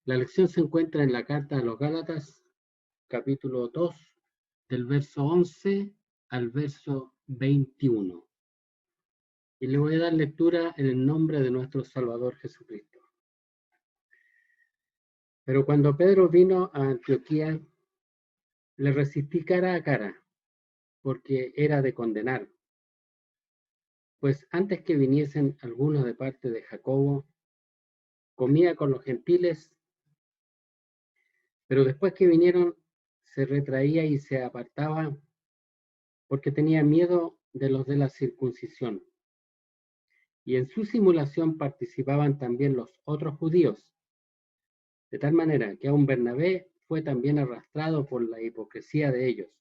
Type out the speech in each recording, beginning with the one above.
La lección se encuentra en la carta a los Gálatas, capítulo 2, del verso 11 al verso 21. Y le voy a dar lectura en el nombre de nuestro Salvador Jesucristo. Pero cuando Pedro vino a Antioquía, le resistí cara a cara, porque era de condenar. Pues antes que viniesen algunos de parte de Jacobo, comía con los gentiles, pero después que vinieron, se retraía y se apartaba, porque tenía miedo de los de la circuncisión. Y en su simulación participaban también los otros judíos, de tal manera que aun Bernabé fue también arrastrado por la hipocresía de ellos.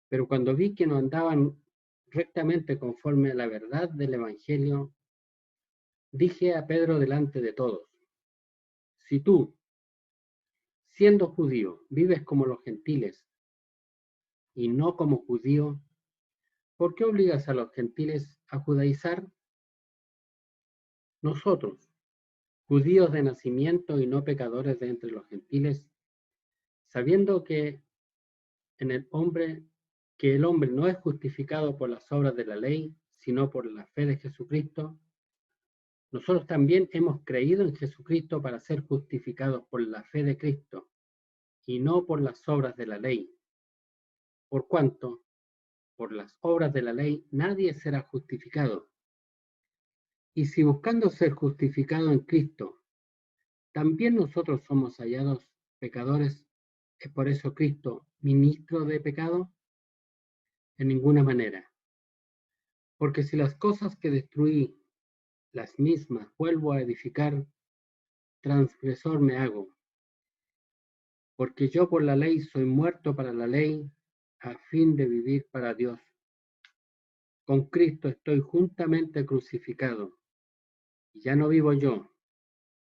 Pero cuando vi que no andaban rectamente conforme a la verdad del Evangelio, dije a Pedro delante de todos: si tú, siendo judío, vives como los gentiles y no como judío, ¿por qué obligas a los gentiles a judaizar? Nosotros, judíos de nacimiento y no pecadores de entre los gentiles, sabiendo que el hombre no es justificado por las obras de la ley, sino por la fe de Jesucristo, nosotros también hemos creído en Jesucristo para ser justificados por la fe de Cristo y no por las obras de la ley. Por cuanto, por las obras de la ley, nadie será justificado. Y si buscando ser justificado en Cristo, también nosotros somos hallados pecadores, ¿es por eso Cristo ministro de pecado? En ninguna manera. Porque si las cosas que destruí, las mismas vuelvo a edificar, transgresor me hago. Porque yo por la ley soy muerto para la ley, a fin de vivir para Dios. Con Cristo estoy juntamente crucificado, y ya no vivo yo,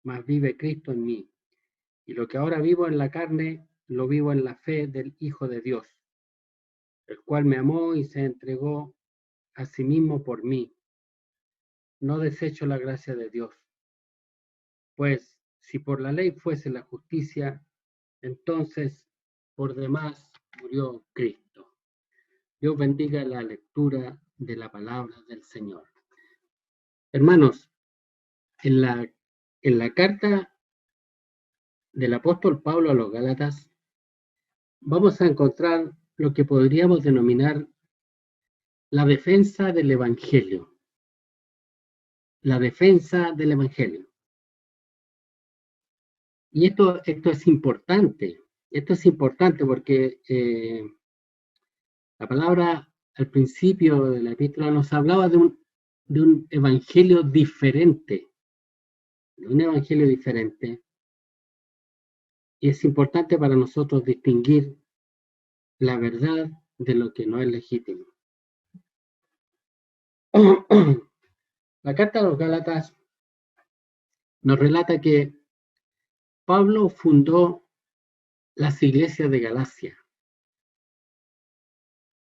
mas vive Cristo en mí. Y lo que ahora vivo en la carne, lo vivo en la fe del Hijo de Dios, el cual me amó y se entregó a sí mismo por mí. No desecho la gracia de Dios. Pues si por la ley fuese la justicia, entonces por demás murió Cristo. Dios bendiga la lectura de la palabra del Señor. Hermanos, en la carta del apóstol Pablo a los Gálatas, vamos a encontrar lo que podríamos denominar la defensa del Evangelio. La defensa del Evangelio. Y esto es importante. Esto es importante porque la palabra al principio de la epístola nos hablaba de un evangelio diferente. De un evangelio diferente. Y es importante para nosotros distinguir la verdad de lo que no es legítimo. La carta a los Gálatas nos relata que Pablo fundó las iglesias de Galacia.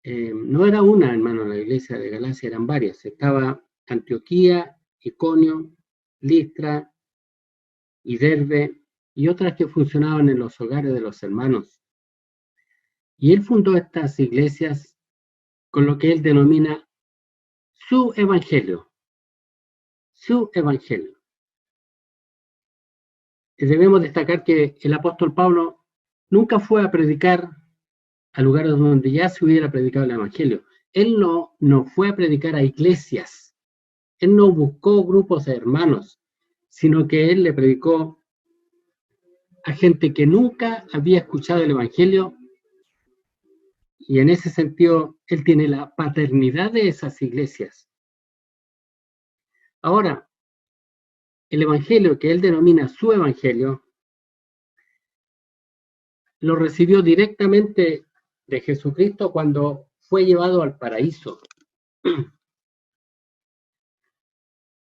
No era una, hermano, la iglesia de Galacia, eran varias. Estaba Antioquía, Iconio, Listra y Derbe, y otras que funcionaban en los hogares de los hermanos. Y él fundó estas iglesias con lo que él denomina su evangelio. Su evangelio. Y debemos destacar que el apóstol Pablo nunca fue a predicar a lugares donde ya se hubiera predicado el evangelio. Él no fue a predicar a iglesias. Él no buscó grupos de hermanos, sino que él le predicó a gente que nunca había escuchado el evangelio, y en ese sentido él tiene la paternidad de esas iglesias. Ahora, el evangelio que él denomina su evangelio, lo recibió directamente de Jesucristo cuando fue llevado al paraíso.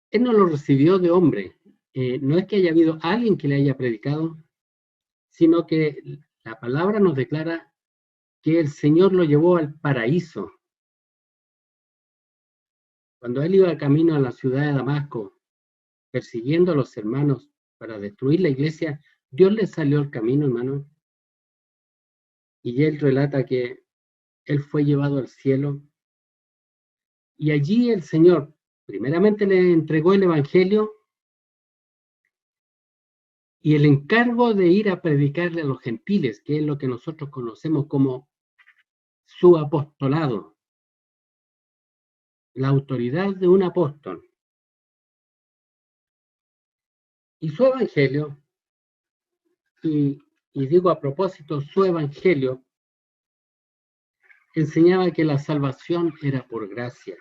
Él no lo recibió de hombre. No es que haya habido alguien que le haya predicado, sino que la palabra nos declara que el Señor lo llevó al paraíso. Cuando él iba camino a la ciudad de Damasco, persiguiendo a los hermanos para destruir la iglesia, Dios le salió al camino, hermano. Y él relata que él fue llevado al cielo. Y allí el Señor, primeramente le entregó el Evangelio y el encargo de ir a predicarle a los gentiles, que es lo que nosotros conocemos como su apostolado, la autoridad de un apóstol. Y su evangelio, y digo a propósito, su evangelio enseñaba que la salvación era por gracia.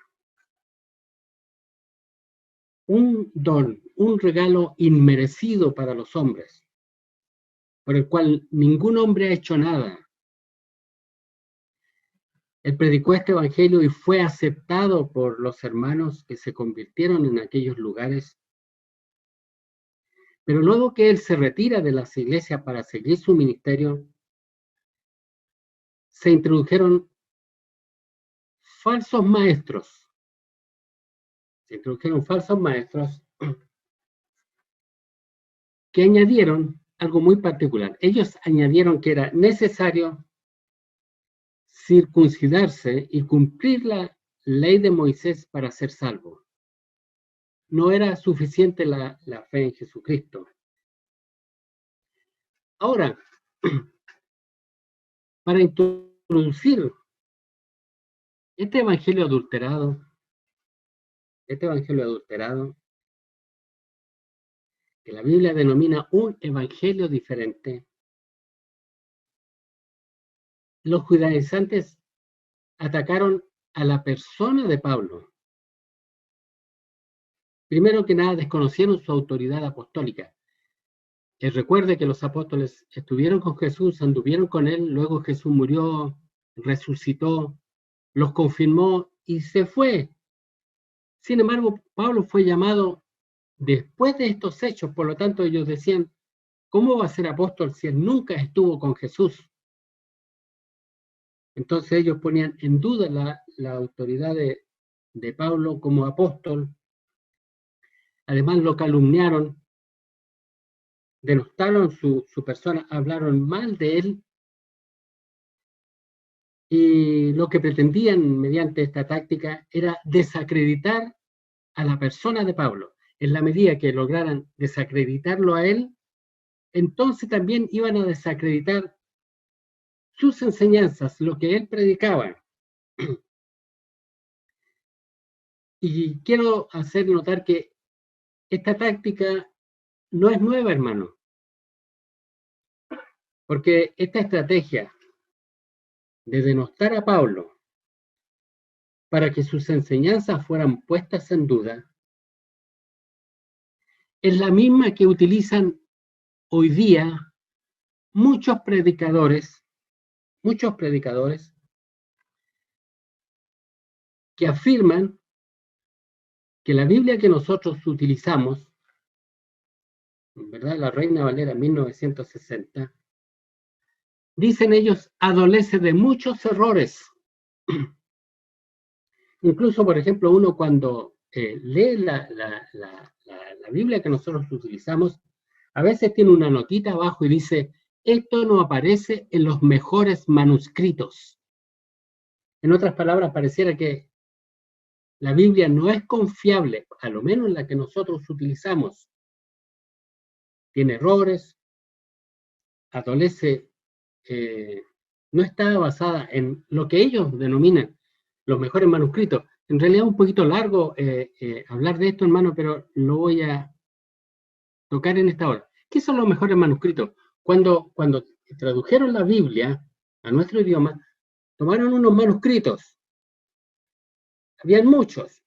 Un don, un regalo inmerecido para los hombres, por el cual ningún hombre ha hecho nada. Él predicó este evangelio y fue aceptado por los hermanos que se convirtieron en aquellos lugares. Pero luego que él se retira de las iglesias para seguir su ministerio, se introdujeron falsos maestros. Que añadieron algo muy particular. Ellos añadieron que era necesario circuncidarse y cumplir la ley de Moisés para ser salvo. No era suficiente la fe en Jesucristo. Ahora, para introducir este evangelio adulterado, que la Biblia denomina un evangelio diferente, los judaizantes atacaron a la persona de Pablo. Primero que nada, desconocieron su autoridad apostólica. Recuerde que los apóstoles estuvieron con Jesús, anduvieron con él, luego Jesús murió, resucitó, los confirmó y se fue. Sin embargo, Pablo fue llamado después de estos hechos, por lo tanto ellos decían, ¿cómo va a ser apóstol si él nunca estuvo con Jesús? Entonces ellos ponían en duda la autoridad de Pablo como apóstol. Además lo calumniaron, denostaron su persona, hablaron mal de él, y lo que pretendían mediante esta táctica era desacreditar a la persona de Pablo. En la medida que lograran desacreditarlo a él, entonces también iban a desacreditar sus enseñanzas, lo que él predicaba. Y quiero hacer notar que esta táctica no es nueva, hermano, porque esta estrategia de denostar a Pablo para que sus enseñanzas fueran puestas en duda es la misma que utilizan hoy día muchos predicadores que afirman que la Biblia que nosotros utilizamos, ¿verdad? La Reina Valera 1960, dicen ellos, adolece de muchos errores. Incluso, por ejemplo, uno cuando lee la Biblia que nosotros utilizamos, a veces tiene una notita abajo y dice, esto no aparece en los mejores manuscritos. En otras palabras, pareciera que la Biblia no es confiable, a lo menos la que nosotros utilizamos. Tiene errores, adolece, no está basada en lo que ellos denominan los mejores manuscritos. En realidad es un poquito largo hablar de esto, hermano, pero lo voy a tocar en esta hora. ¿Qué son los mejores manuscritos? Cuando tradujeron la Biblia a nuestro idioma, tomaron unos manuscritos. Habían muchos.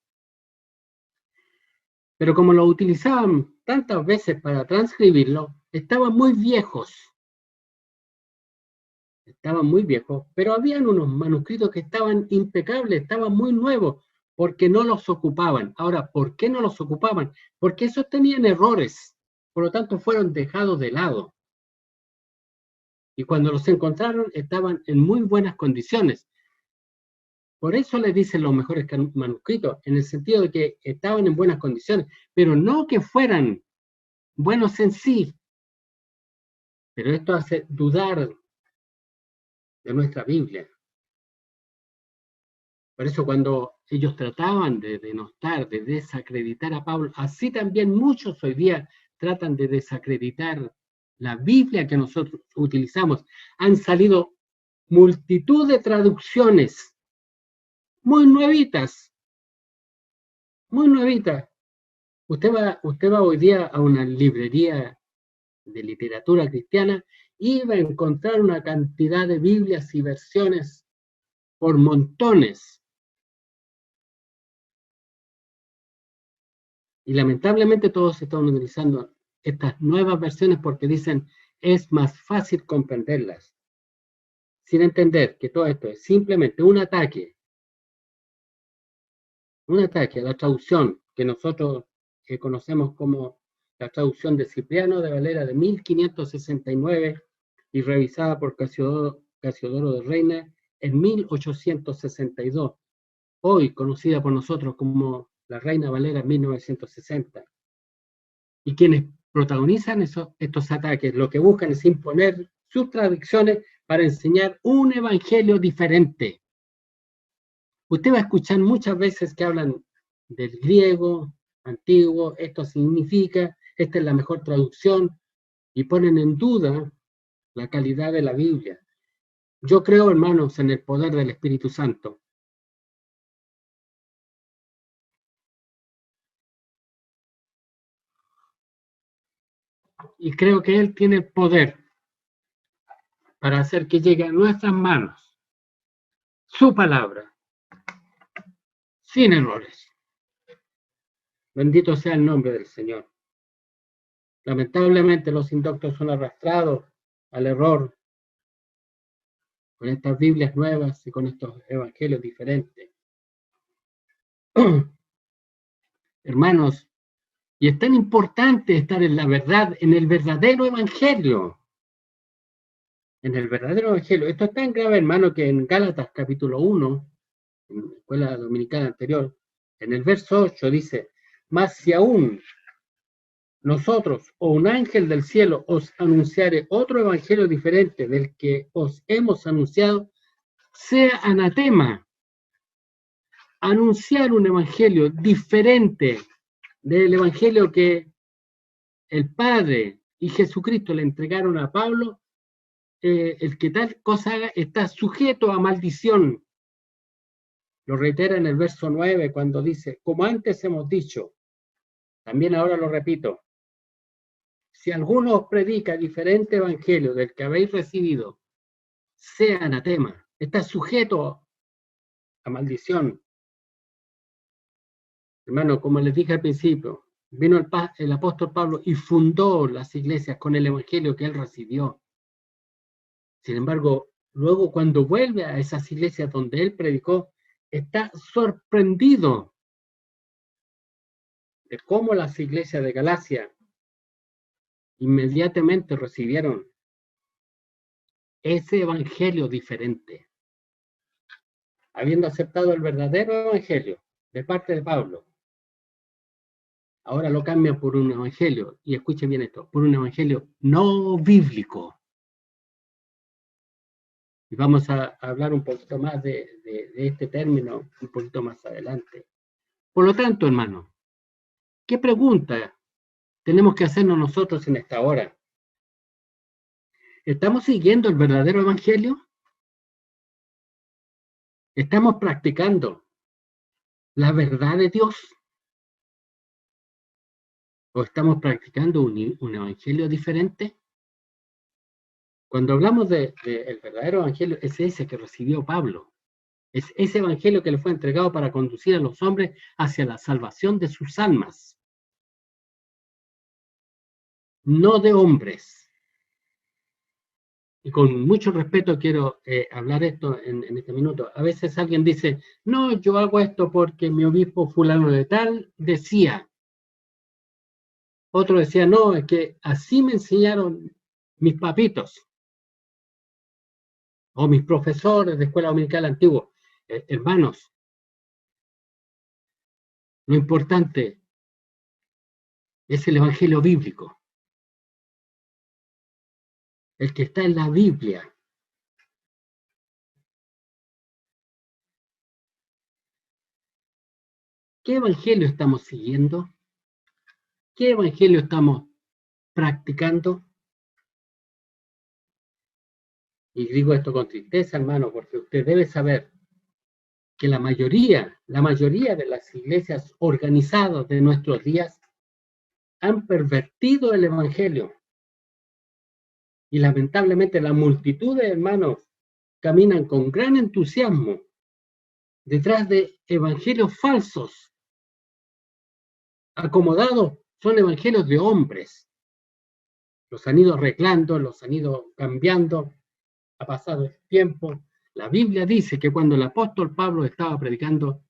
Pero como lo utilizaban tantas veces para transcribirlo, estaban muy viejos, pero habían unos manuscritos que estaban impecables, estaban muy nuevos, porque no los ocupaban. Ahora, ¿por qué no los ocupaban? Porque esos tenían errores, por lo tanto fueron dejados de lado. Y cuando los encontraron, estaban en muy buenas condiciones. Por eso les dicen los mejores manuscritos, en el sentido de que estaban en buenas condiciones, pero no que fueran buenos en sí, pero esto hace dudar de nuestra Biblia. Por eso cuando ellos trataban de denostar, de desacreditar a Pablo, así también muchos hoy día tratan de desacreditar la Biblia que nosotros utilizamos. Han salido multitud de traducciones muy nuevitas, muy nuevitas. Usted va hoy día a una librería de literatura cristiana y va a encontrar una cantidad de Biblias y versiones por montones. Y lamentablemente todos están utilizando estas nuevas versiones porque dicen es más fácil comprenderlas, sin entender que todo esto es simplemente un ataque a la traducción que nosotros conocemos como la traducción de Cipriano de Valera de 1569 y revisada por Casiodoro de Reina en 1862, hoy conocida por nosotros como la Reina Valera 1960. Y quienes protagonizan estos ataques lo que buscan es imponer sus tradiciones para enseñar un evangelio diferente. Usted va a escuchar muchas veces que hablan del griego antiguo, esto significa, esta es la mejor traducción, y ponen en duda la calidad de la Biblia. Yo creo, hermanos, en el poder del Espíritu Santo. Y creo que Él tiene el poder para hacer que llegue a nuestras manos su palabra, sin errores. Bendito sea el nombre del Señor. Lamentablemente los indoctos son arrastrados al error con estas Biblias nuevas y con estos evangelios diferentes. Hermanos, y es tan importante estar en la verdad, en el verdadero evangelio. En el verdadero evangelio. Esto es tan grave, hermano, que en Gálatas capítulo 1, en la escuela dominical anterior, en el verso 8 dice, mas si aún nosotros o un ángel del cielo os anunciare otro evangelio diferente del que os hemos anunciado, sea anatema. Anunciar un evangelio diferente del evangelio que el Padre y Jesucristo le entregaron a Pablo, el que tal cosa haga está sujeto a maldición. Lo reitera en el verso 9 cuando dice, como antes hemos dicho, también ahora lo repito, si alguno os predica diferente evangelio del que habéis recibido, sea anatema, está sujeto a maldición. Hermano, como les dije al principio, vino el apóstol Pablo y fundó las iglesias con el evangelio que él recibió. Sin embargo, luego cuando vuelve a esas iglesias donde él predicó, está sorprendido de cómo las iglesias de Galacia inmediatamente recibieron ese evangelio diferente, habiendo aceptado el verdadero evangelio de parte de Pablo. Ahora lo cambian por un evangelio, y escuchen bien esto, por un evangelio no bíblico. Y vamos a hablar un poquito más de este término un poquito más adelante. Por lo tanto, hermano, ¿qué pregunta tenemos que hacernos nosotros en esta hora? ¿Estamos siguiendo el verdadero evangelio? ¿Estamos practicando la verdad de Dios? ¿O estamos practicando un evangelio diferente? Cuando hablamos del verdadero evangelio, es ese que recibió Pablo. Es ese evangelio que le fue entregado para conducir a los hombres hacia la salvación de sus almas. No de hombres. Y con mucho respeto quiero hablar esto en este minuto. A veces alguien dice, no, yo hago esto porque mi obispo fulano de tal decía. Otro decía, no, es que así me enseñaron mis papitos o mis profesores de escuela dominical antigua. Hermanos, lo importante es el evangelio bíblico. el que está en la Biblia. ¿Qué evangelio estamos siguiendo? ¿Qué evangelio estamos practicando? Y digo esto con tristeza, hermano, porque usted debe saber que la mayoría de las iglesias organizadas de nuestros días han pervertido el evangelio. Y lamentablemente la multitud de hermanos caminan con gran entusiasmo detrás de evangelios falsos, acomodados, son evangelios de hombres. Los han ido arreglando, los han ido cambiando, ha pasado el tiempo. La Biblia dice que cuando el apóstol Pablo estaba predicando,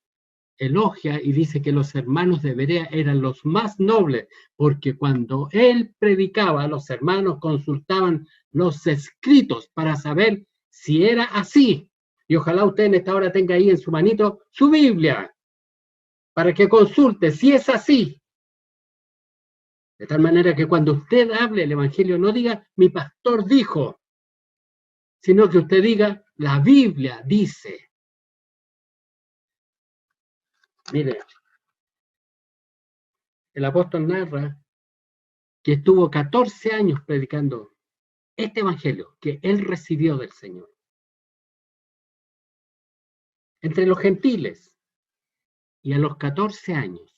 elogia y dice que los hermanos de Berea eran los más nobles, porque cuando él predicaba, los hermanos consultaban los escritos para saber si era así. Y ojalá usted en esta hora tenga ahí en su manito su Biblia, para que consulte si es así. De tal manera que cuando usted hable el Evangelio no diga, mi pastor dijo, sino que usted diga, la Biblia dice. Mire, el apóstol narra que estuvo 14 años predicando este evangelio que él recibió del Señor. Entre los gentiles. Y a los 14 años,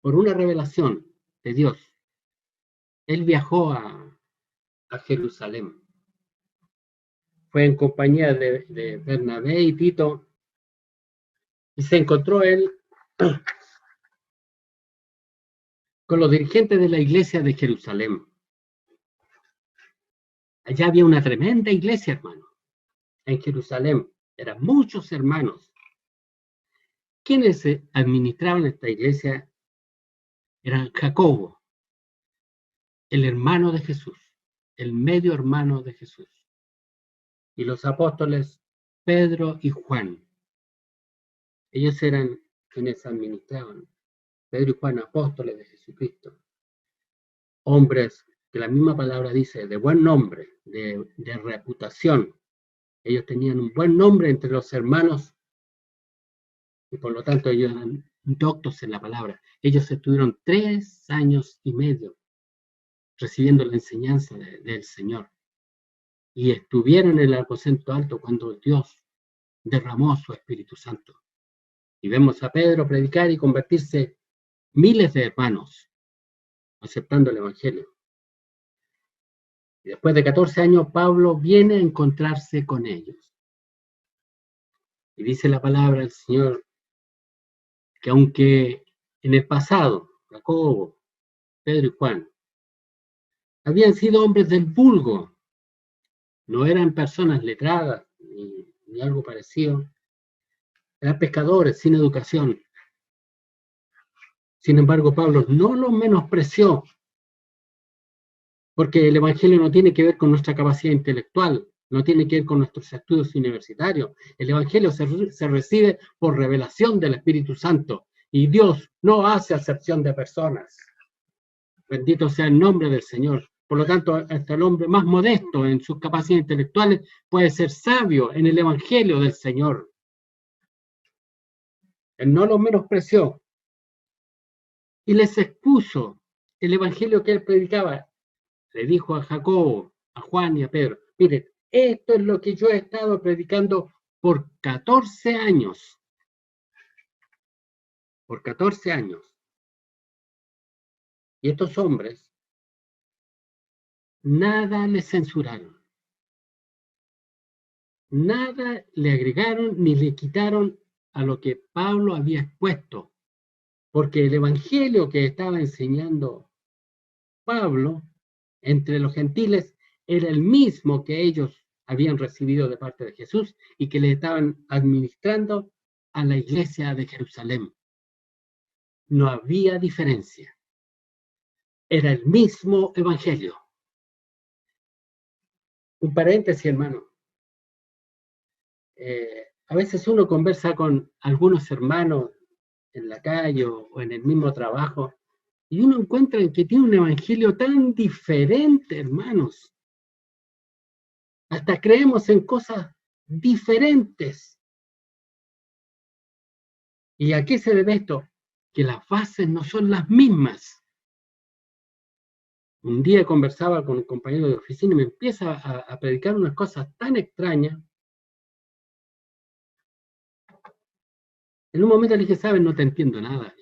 por una revelación de Dios, él viajó a Jerusalén. Fue en compañía de Bernabé y Tito, y se encontró él con los dirigentes de la iglesia de Jerusalén. Allá había una tremenda iglesia, hermano, en Jerusalén. Eran muchos hermanos. Quienes administraban esta iglesia eran Jacobo, el hermano de Jesús, el medio hermano de Jesús, y los apóstoles Pedro y Juan. Ellos eran quienes administraban. Pedro y Juan, apóstoles de Jesucristo. Hombres que la misma palabra dice, de buen nombre, de reputación. Ellos tenían un buen nombre entre los hermanos y por lo tanto ellos eran doctos en la palabra. Ellos estuvieron 3 años y medio recibiendo la enseñanza del Señor y estuvieron en el aposento alto cuando Dios derramó su Espíritu Santo. Y vemos a Pedro predicar y convertirse miles de hermanos aceptando el Evangelio. Y después de 14 años, Pablo viene a encontrarse con ellos. Y dice la palabra del Señor que aunque en el pasado, Jacobo, Pedro y Juan, habían sido hombres del vulgo, no eran personas letradas ni algo parecido, eran pescadores sin educación. Sin embargo, Pablo no los menospreció, porque el Evangelio no tiene que ver con nuestra capacidad intelectual, no tiene que ver con nuestros estudios universitarios. El Evangelio se recibe por revelación del Espíritu Santo y Dios no hace acepción de personas. Bendito sea el nombre del Señor. Por lo tanto, hasta el hombre más modesto en sus capacidades intelectuales puede ser sabio en el Evangelio del Señor. Él no los menospreció y les expuso el Evangelio que él predicaba. Le dijo a Jacobo, a Juan y a Pedro, miren, esto es lo que yo he estado predicando por 14 años. Por 14 años. Y estos hombres nada le censuraron. Nada le agregaron ni le quitaron a lo que Pablo había expuesto. Porque el evangelio que estaba enseñando Pablo entre los gentiles era el mismo que ellos habían recibido de parte de Jesús y que le estaban administrando a la iglesia de Jerusalén. No había diferencia. Era el mismo evangelio. Un paréntesis, hermano. A veces uno conversa con algunos hermanos en la calle o en el mismo trabajo Y uno encuentra en que tiene un evangelio tan diferente, hermanos. Hasta creemos en cosas diferentes. ¿Y a qué se debe esto? Que las bases no son las mismas. Un día conversaba con un compañero de oficina y me empieza a predicar unas cosas tan extrañas. En un momento le dije, ¿sabes? No te entiendo nada.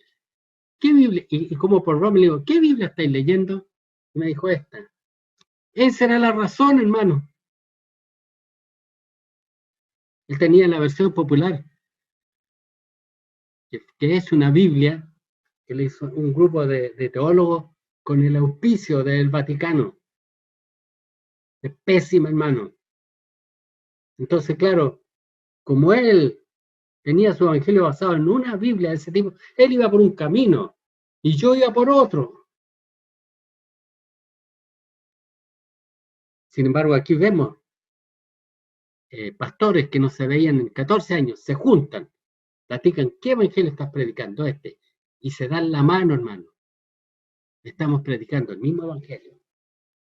¿Qué Biblia? Y como por broma le digo, ¿qué Biblia estáis leyendo? Y me dijo esta. Esa era la razón, hermano. Él tenía la versión popular, que es una Biblia que le hizo un grupo de teólogos con el auspicio del Vaticano. Es pésima, hermano. Entonces, claro, como él tenía su evangelio basado en una Biblia de ese tipo, él iba por un camino y yo iba por otro. Sin embargo, aquí vemos pastores que no se veían en 14 años, se juntan, platican, ¿qué evangelio estás predicando este? Y se dan la mano, hermano. Estamos predicando el mismo evangelio.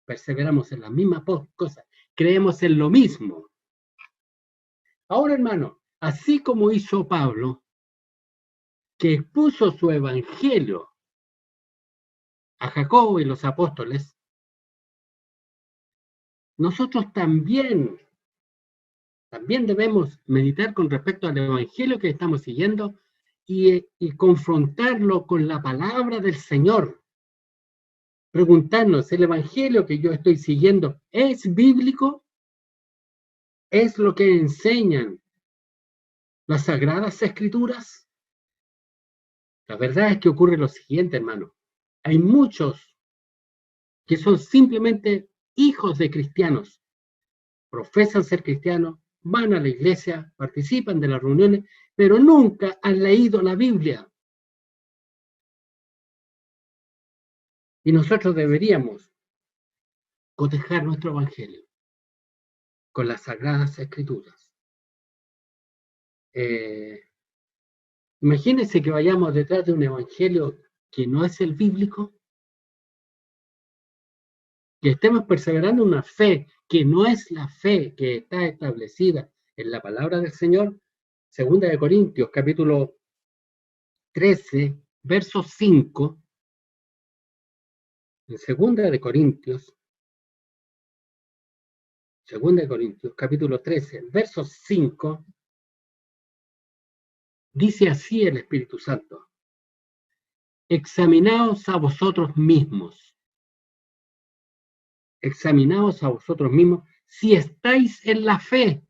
Perseveramos en las mismas cosas. Creemos en lo mismo. Ahora, hermano, así como hizo Pablo, que expuso su evangelio a Jacobo y los apóstoles, nosotros también debemos meditar con respecto al evangelio que estamos siguiendo y confrontarlo con la palabra del Señor. Preguntarnos, ¿el evangelio que yo estoy siguiendo es bíblico? ¿Es lo que enseñan las sagradas escrituras? La verdad es que ocurre lo siguiente, hermano. Hay muchos que son simplemente hijos de cristianos, profesan ser cristianos, van a la iglesia, participan de las reuniones, pero nunca han leído la Biblia. Y nosotros deberíamos cotejar nuestro evangelio con las sagradas escrituras. Imagínense que vayamos detrás de un evangelio que no es el bíblico, que estemos perseverando una fe que no es la fe que está establecida en la palabra del Señor. Segunda de Corintios, capítulo 13, verso 5. En Segunda de Corintios, capítulo 13, verso 5, dice así el Espíritu Santo: examinaos a vosotros mismos, si estáis en la fe,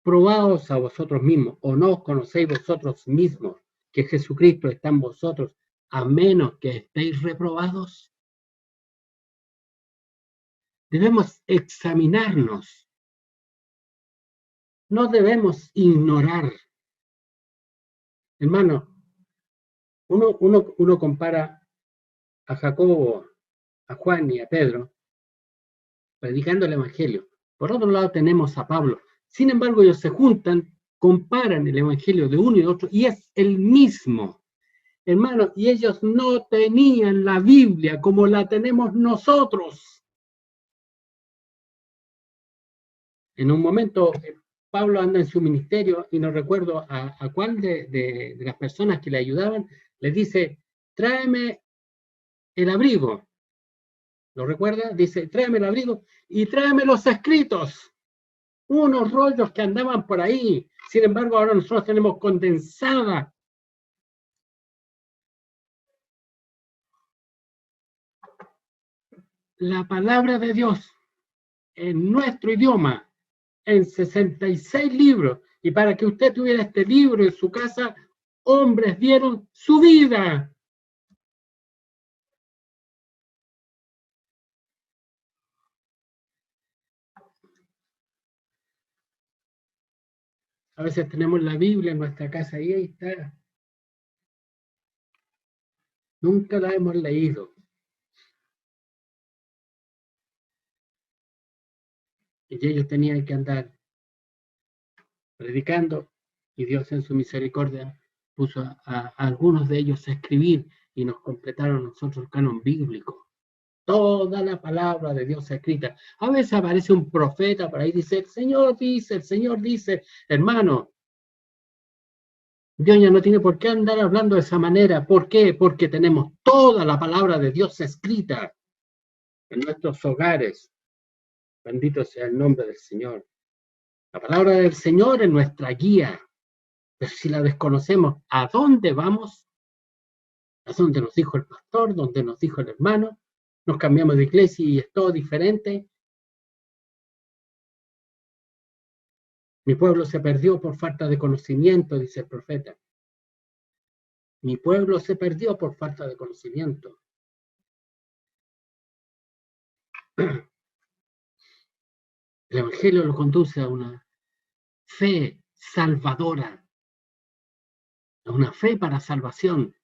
probaos a vosotros mismos, o no os conocéis vosotros mismos que Jesucristo está en vosotros, a menos que estéis reprobados. Debemos examinarnos, no debemos ignorar. Hermano, uno compara a Jacobo, a Juan y a Pedro predicando el Evangelio. Por otro lado tenemos a Pablo. Sin embargo, ellos se juntan, comparan el Evangelio de uno y de otro y es el mismo. Hermano, y ellos no tenían la Biblia como la tenemos nosotros. En un momento, Pablo anda en su ministerio y no recuerdo a cuál de las personas que le ayudaban, le dice, tráeme el abrigo. ¿Lo recuerda? Dice, tráeme el abrigo y tráeme los escritos. Unos rollos que andaban por ahí. Sin embargo, ahora nosotros tenemos condensada la palabra de Dios en nuestro idioma, en 66 libros. Y para que usted tuviera este libro en su casa, hombres dieron su vida. A veces tenemos la Biblia en nuestra casa y ahí está. Nunca la hemos leído. Y ellos tenían que andar predicando y Dios en su misericordia puso a algunos de ellos a escribir y nos completaron a nosotros el canon bíblico. Toda la palabra de Dios escrita. A veces aparece un profeta por ahí y dice, el Señor dice, hermano, Dios ya no tiene por qué andar hablando de esa manera. ¿Por qué? Porque tenemos toda la palabra de Dios escrita en nuestros hogares. Bendito sea el nombre del Señor. La palabra del Señor es nuestra guía. Pero si la desconocemos, ¿a dónde vamos? ¿A dónde nos dijo el pastor? ¿Dónde nos dijo el hermano? Nos cambiamos de iglesia y es todo diferente. Mi pueblo se perdió por falta de conocimiento, dice el profeta. Mi pueblo se perdió por falta de conocimiento. El Evangelio lo conduce a una fe salvadora, a una fe para salvación.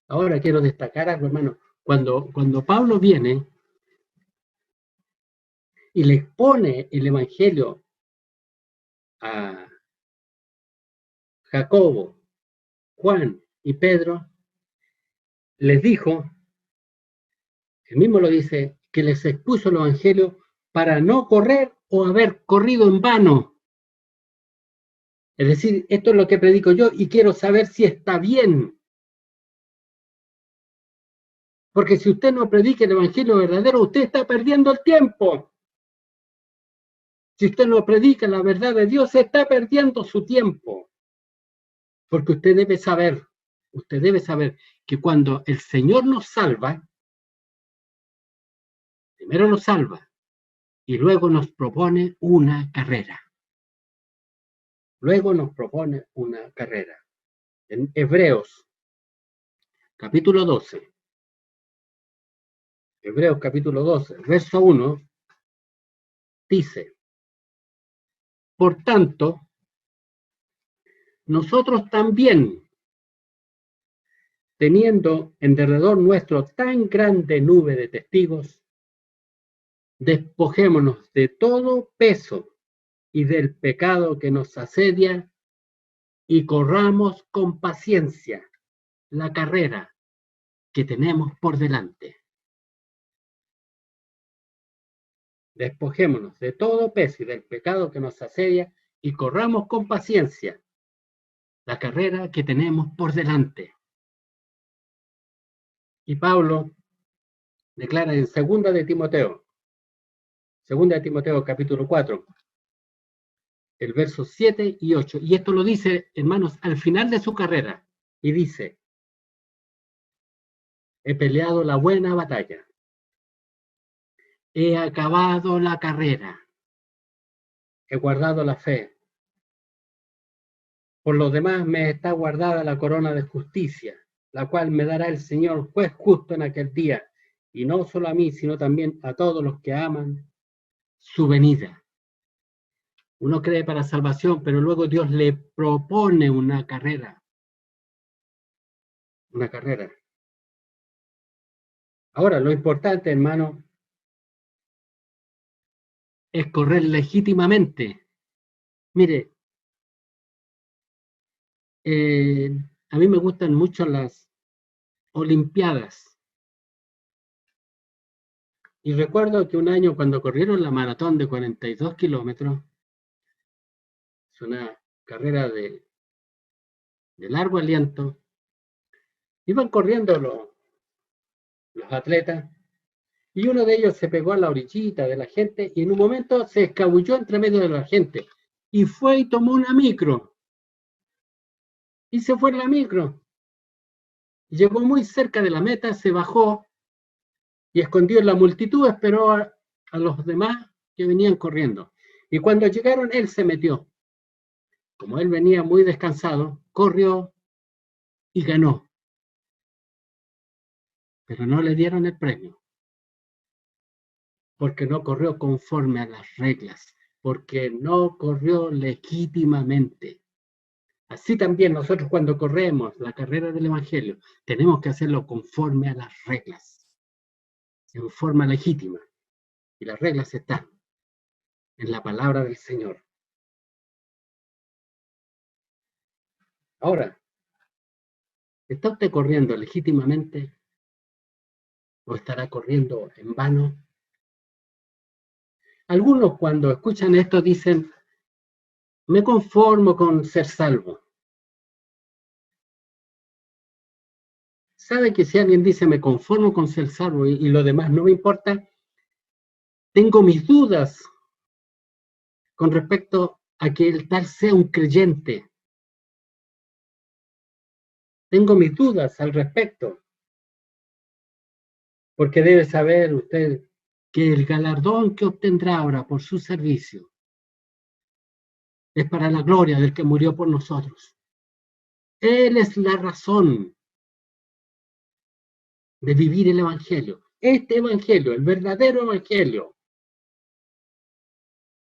Ahora quiero destacar algo, hermano. Cuando Pablo viene y le expone el Evangelio a Jacobo, Juan y Pedro, les dijo, él mismo lo dice, que les expuso el Evangelio para no correr o haber corrido en vano. Es decir, esto es lo que predico yo y quiero saber si está bien. Porque si usted no predica el Evangelio verdadero, usted está perdiendo el tiempo. Si usted no predica la verdad de Dios, está perdiendo su tiempo. Porque usted debe saber que cuando el Señor nos salva, primero nos salva y luego nos propone una carrera. Luego nos propone una carrera. En Hebreos, capítulo 12. Hebreos, capítulo 12, verso 1, dice, por tanto, nosotros también, teniendo en derredor nuestro tan grande nube de testigos, despojémonos de todo peso y del pecado que nos asedia y corramos con paciencia la carrera que tenemos por delante. Despojémonos de todo peso y del pecado que nos asedia y corramos con paciencia la carrera que tenemos por delante. Y Pablo declara en segunda de Timoteo capítulo 4, el verso 7 y 8, y esto lo dice, hermanos, al final de su carrera, y dice, he peleado la buena batalla, he acabado la carrera, he guardado la fe. Por lo demás me está guardada la corona de justicia, la cual me dará el Señor juez justo en aquel día, y no solo a mí, sino también a todos los que aman su venida. Uno cree para salvación, pero luego Dios le propone una carrera. Una carrera. Ahora, lo importante, hermano, es correr legítimamente. Mire, a mí me gustan mucho las Olimpiadas. Y recuerdo que un año cuando corrieron la maratón de 42 kilómetros, es una carrera de largo aliento, iban corriendo los atletas y uno de ellos se pegó a la orillita de la gente y en un momento se escabulló entre medio de la gente y fue y tomó una micro y se fue en la micro. Llegó muy cerca de la meta, se bajó y escondido en la multitud esperó a los demás que venían corriendo. Y cuando llegaron, él se metió. Como él venía muy descansado, corrió y ganó. Pero no le dieron el premio, porque no corrió conforme a las reglas, porque no corrió legítimamente. Así también nosotros cuando corremos la carrera del Evangelio, tenemos que hacerlo conforme a las reglas, en forma legítima. Y las reglas están en la palabra del Señor. Ahora, ¿Está usted corriendo legítimamente o estará corriendo en vano? Algunos cuando escuchan esto dicen, me conformo con ser salvo. ¿Sabe que si alguien dice me conformo con ser salvo y lo demás no me importa? Tengo mis dudas con respecto a que el tal sea un creyente. Tengo mis dudas al respecto, porque debe saber usted que el galardón que obtendrá ahora por su servicio es para la gloria del que murió por nosotros. Él es la razón de vivir el Evangelio. Este Evangelio, el verdadero Evangelio.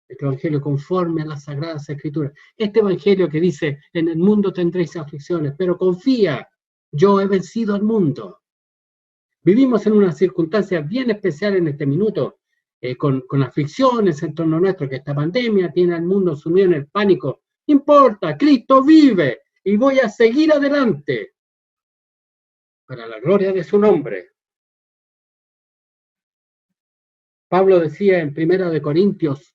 Este Evangelio conforme a las Sagradas Escrituras. Este Evangelio que dice, en el mundo tendréis aflicciones, pero confía, yo he vencido al mundo. Vivimos en una circunstancia bien especial en este minuto, con aflicciones en torno nuestro, que esta pandemia tiene al mundo sumido en el pánico. No importa, Cristo vive y voy a seguir adelante para la gloria de su nombre. Pablo decía en 1 Corintios,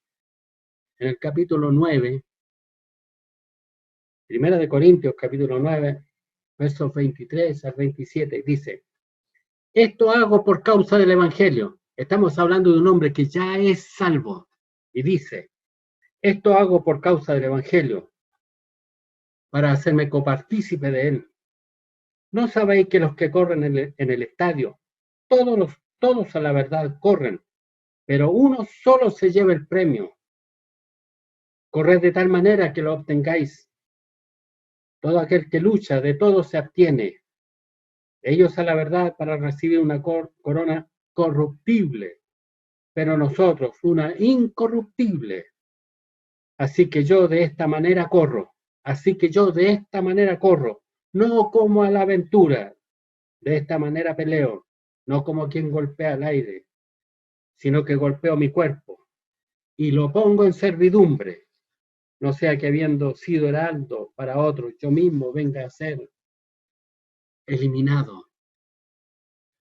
en el capítulo 9, 1 Corintios capítulo 9, versos 23 al 27, dice, esto hago por causa del Evangelio. Estamos hablando de un hombre que ya es salvo. Y dice, esto hago por causa del Evangelio, para hacerme copartícipe de él. ¿No sabéis que los que corren en el estadio, todos a la verdad corren, pero uno solo se lleva el premio? Corred de tal manera que lo obtengáis. Todo aquel que lucha, de todo se abstiene. Ellos a la verdad para recibir una corona corruptible, pero nosotros una incorruptible. Así que yo de esta manera corro, no como a la aventura, de esta manera peleo, no como quien golpea al aire, sino que golpeo mi cuerpo y lo pongo en servidumbre, no sea que habiendo sido heraldo para otros, yo mismo venga a ser eliminado,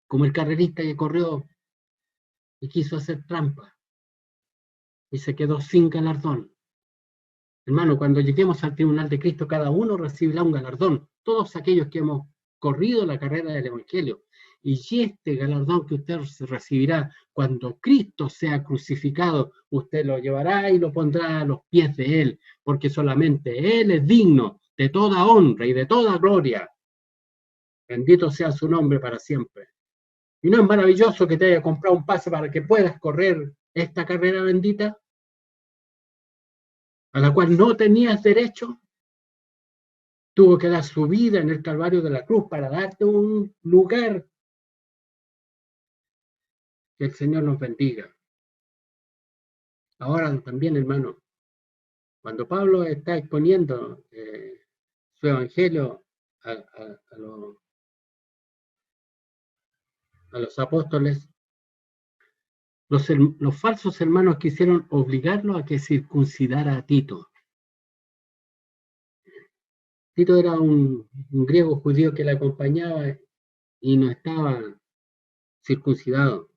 como el carrerista que corrió y quiso hacer trampa y se quedó sin galardón. Hermano, cuando lleguemos al tribunal de Cristo, cada uno recibirá un galardón, todos aquellos que hemos corrido la carrera del Evangelio. Y este galardón que usted recibirá cuando Cristo sea crucificado, usted lo llevará y lo pondrá a los pies de Él, porque solamente Él es digno de toda honra y de toda gloria. Bendito sea su nombre para siempre. ¿Y no es maravilloso que te haya comprado un pase para que puedas correr esta carrera bendita, a la cual no tenías derecho? Tuvo que dar su vida en el Calvario de la Cruz para darte un lugar. Que el Señor nos bendiga. Ahora también, hermano, cuando Pablo está exponiendo su evangelio a los apóstoles, los falsos hermanos quisieron obligarlo a que circuncidara a Tito. Tito era un griego judío que le acompañaba y no estaba circuncidado.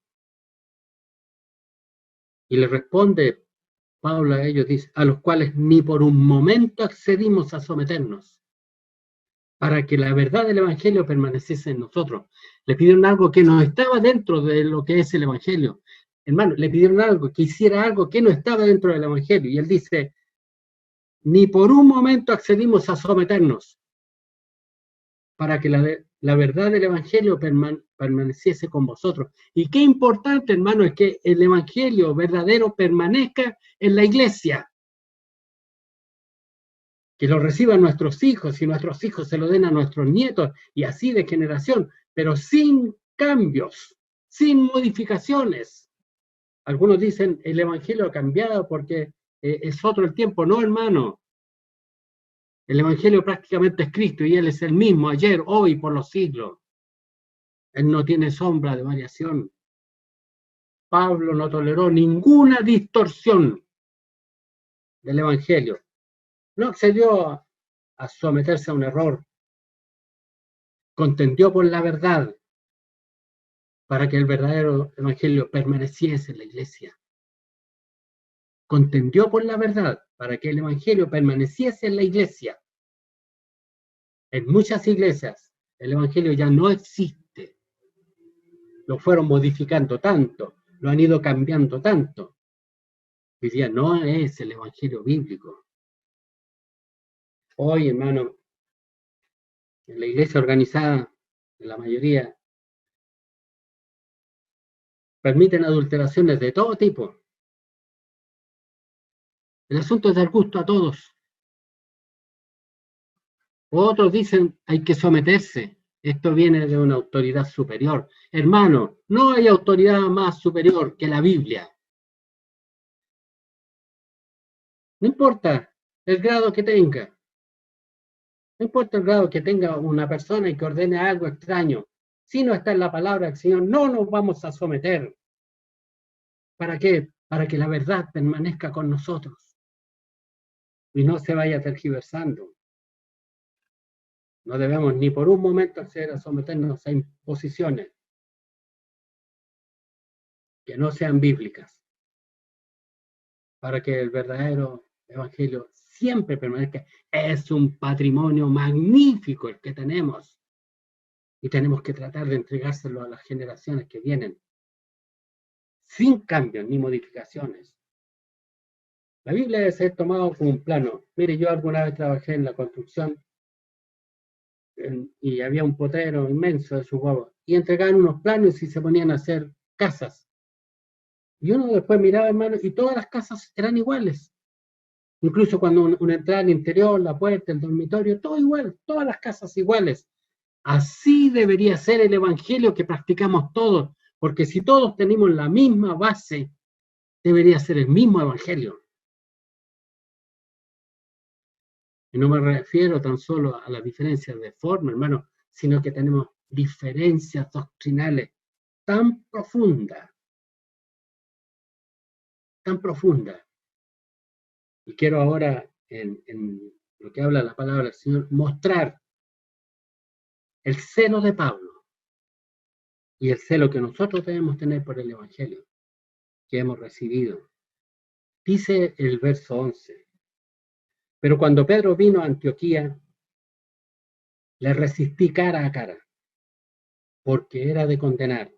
Y le responde Pablo a ellos, dice, a los cuales ni por un momento accedimos a someternos, para que la verdad del Evangelio permaneciese en nosotros. Le pidieron algo que no estaba dentro de lo que es el Evangelio. Hermano, le pidieron algo, que hiciera algo que no estaba dentro del Evangelio. Y él dice, ni por un momento accedimos a someternos, para que la verdad del Evangelio permaneciese con vosotros. Y qué importante, hermano, es que el Evangelio verdadero permanezca en la iglesia. Que lo reciban nuestros hijos y nuestros hijos se lo den a nuestros nietos y así de generación, pero sin cambios, sin modificaciones. Algunos dicen el Evangelio ha cambiado porque es otro el tiempo. No, hermano. El Evangelio prácticamente es Cristo y Él es el mismo ayer, hoy, por los siglos. Él no tiene sombra de variación. Pablo no toleró ninguna distorsión del Evangelio. No accedió a someterse a un error. contendió por la verdad para que el verdadero evangelio permaneciese en la iglesia. Contendió por la verdad para que el evangelio permaneciese en la iglesia. En muchas iglesias el evangelio ya no existe. Lo fueron modificando tanto, lo han ido cambiando tanto. Hoy día no es el evangelio bíblico. Hoy, hermano, en la iglesia organizada, en la mayoría, permiten adulteraciones de todo tipo. El asunto es dar gusto a todos. Otros dicen hay que someterse. Esto viene de una autoridad superior. Hermano, no hay autoridad más superior que la Biblia. No importa el grado que tenga. No importa el grado que tenga una persona y que ordene algo extraño. Si no está en la palabra del Señor, no nos vamos a someter. ¿Para qué? Para que la verdad permanezca con nosotros y no se vaya tergiversando. No debemos ni por un momento acceder a someternos a imposiciones que no sean bíblicas, para que el verdadero evangelio siempre permanezca. Es un patrimonio magnífico el que tenemos y tenemos que tratar de entregárselo a las generaciones que vienen, sin cambios ni modificaciones. La Biblia debe ser tomada como un plano. Mire, yo alguna vez trabajé en la construcción y había un potrero inmenso de sus huevos y entregaban unos planos y se ponían a hacer casas. Y uno después miraba, hermano, y todas las casas eran iguales. Incluso cuando uno entraba al interior, la puerta, el dormitorio, todo igual, todas las casas iguales. Así debería ser el evangelio que practicamos todos, porque si todos tenemos la misma base, debería ser el mismo evangelio. Y no me refiero tan solo a las diferencias de forma, hermano, sino que tenemos diferencias doctrinales tan profundas, tan profundas. Y quiero ahora, en lo que habla la palabra del Señor, mostrar el celo de Pablo y el celo que nosotros debemos tener por el evangelio que hemos recibido. Dice el verso 11: pero cuando Pedro vino a Antioquía, le resistí cara a cara, porque era de condenar.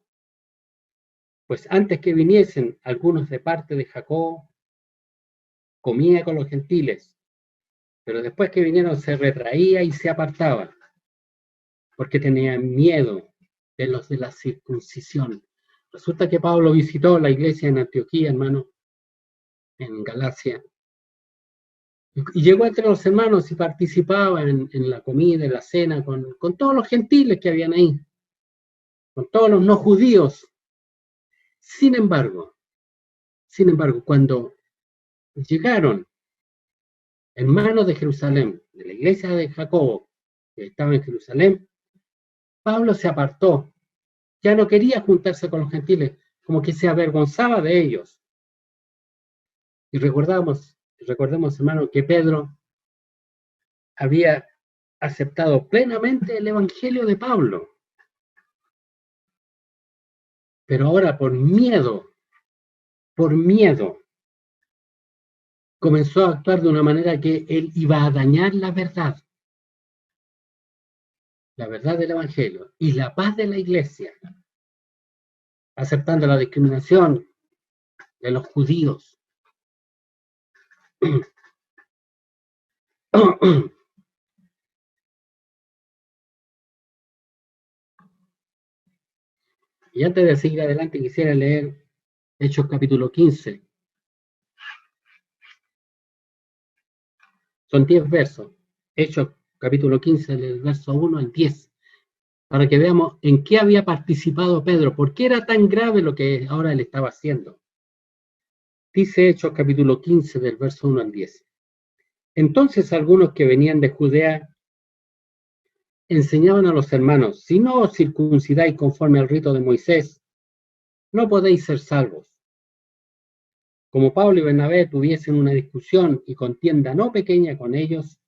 Pues antes que viniesen algunos de parte de Jacobo, comía con los gentiles, pero después que vinieron se retraía y se apartaba, porque tenía miedo de los de la circuncisión. Resulta que Pablo visitó la iglesia en Antioquía, hermano, en Galacia, y llegó entre los hermanos y participaba en la comida, en la cena, con todos los gentiles que habían ahí, con todos los no judíos. Sin embargo, cuando llegaron hermanos de Jerusalén, de la iglesia de Jacobo, que estaba en Jerusalén, Pablo se apartó, ya no quería juntarse con los gentiles, como que se avergonzaba de ellos. Y recordemos, hermano, que Pedro había aceptado plenamente el evangelio de Pablo, pero ahora por miedo, comenzó a actuar de una manera que él iba a dañar la verdad del evangelio y la paz de la iglesia, aceptando la discriminación de los judíos. Y antes de seguir adelante, quisiera leer Hechos capítulo 15. Son 10 versos. Hechos capítulo 15, del verso 1 al 10, para que veamos en qué había participado Pedro, por qué era tan grave lo que ahora él estaba haciendo. Dice Hechos capítulo 15, del verso 1 al 10. Entonces algunos que venían de Judea enseñaban a los hermanos: si no os circuncidáis conforme al rito de Moisés, no podéis ser salvos. Como Pablo y Bernabé tuviesen una discusión y contienda no pequeña con ellos,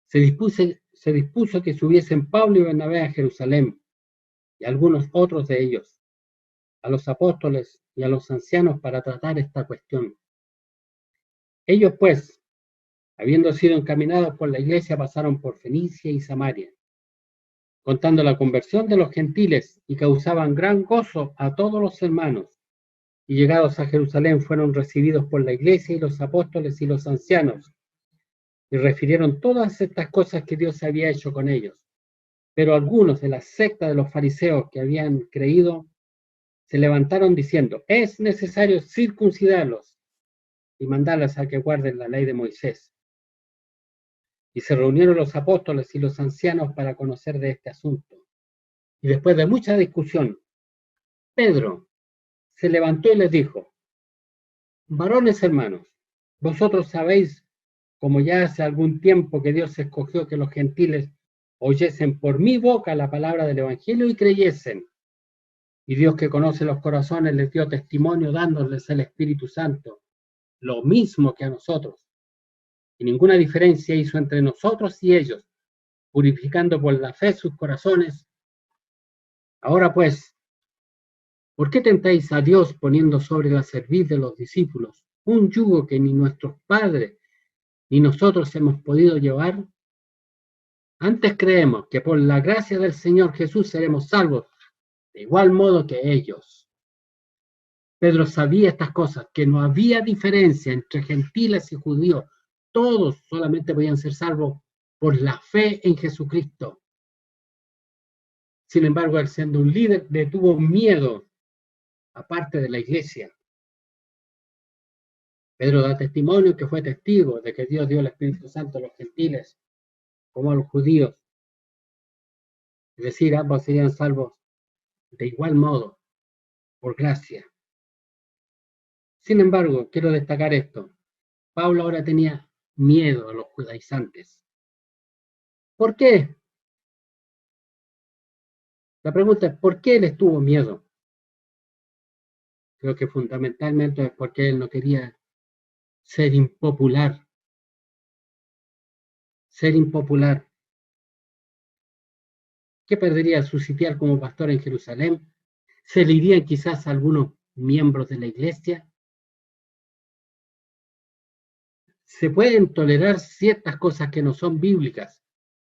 se se dispuso que subiesen Pablo y Bernabé a Jerusalén, y algunos otros de ellos, a los apóstoles y a los ancianos para tratar esta cuestión. Ellos, pues, habiendo sido encaminados por la iglesia, pasaron por Fenicia y Samaria, contando la conversión de los gentiles, y causaban gran gozo a todos los hermanos. Y llegados a Jerusalén fueron recibidos por la iglesia y los apóstoles y los ancianos, y refirieron todas estas cosas que Dios había hecho con ellos. Pero algunos de la secta de los fariseos que habían creído se levantaron diciendo: es necesario circuncidarlos y mandarles a que guarden la ley de Moisés. Y se reunieron los apóstoles y los ancianos para conocer de este asunto. Y después de mucha discusión, Pedro se levantó y les dijo: varones hermanos, vosotros sabéis, como ya hace algún tiempo, que Dios escogió que los gentiles oyesen por mi boca la palabra del evangelio y creyesen. Y Dios, que conoce los corazones, les dio testimonio dándoles el Espíritu Santo, lo mismo que a nosotros. Y ninguna diferencia hizo entre nosotros y ellos, purificando por la fe sus corazones. Ahora pues, ¿por qué tentáis a Dios poniendo sobre la cerviz de los discípulos un yugo que ni nuestros padres ni nosotros hemos podido llevar? Antes creemos que por la gracia del Señor Jesús seremos salvos, de igual modo que ellos. Pedro sabía estas cosas, que no había diferencia entre gentiles y judíos. Todos solamente podían ser salvos por la fe en Jesucristo. Sin embargo, él, siendo un líder, le tuvo miedo, aparte de la iglesia. Pedro da testimonio que fue testigo de que Dios dio el Espíritu Santo a los gentiles como a los judíos. Es decir, ambos serían salvos de igual modo, por gracia. Sin embargo, quiero destacar esto. Pablo ahora tenía miedo a los judaizantes. ¿Por qué? La pregunta es: ¿por qué les tuvo miedo? Creo que fundamentalmente es porque él no quería ser impopular. Ser impopular. ¿Qué perdería su sitial como pastor en Jerusalén? ¿Se le irían quizás a algunos miembros de la iglesia? Se pueden tolerar ciertas cosas que no son bíblicas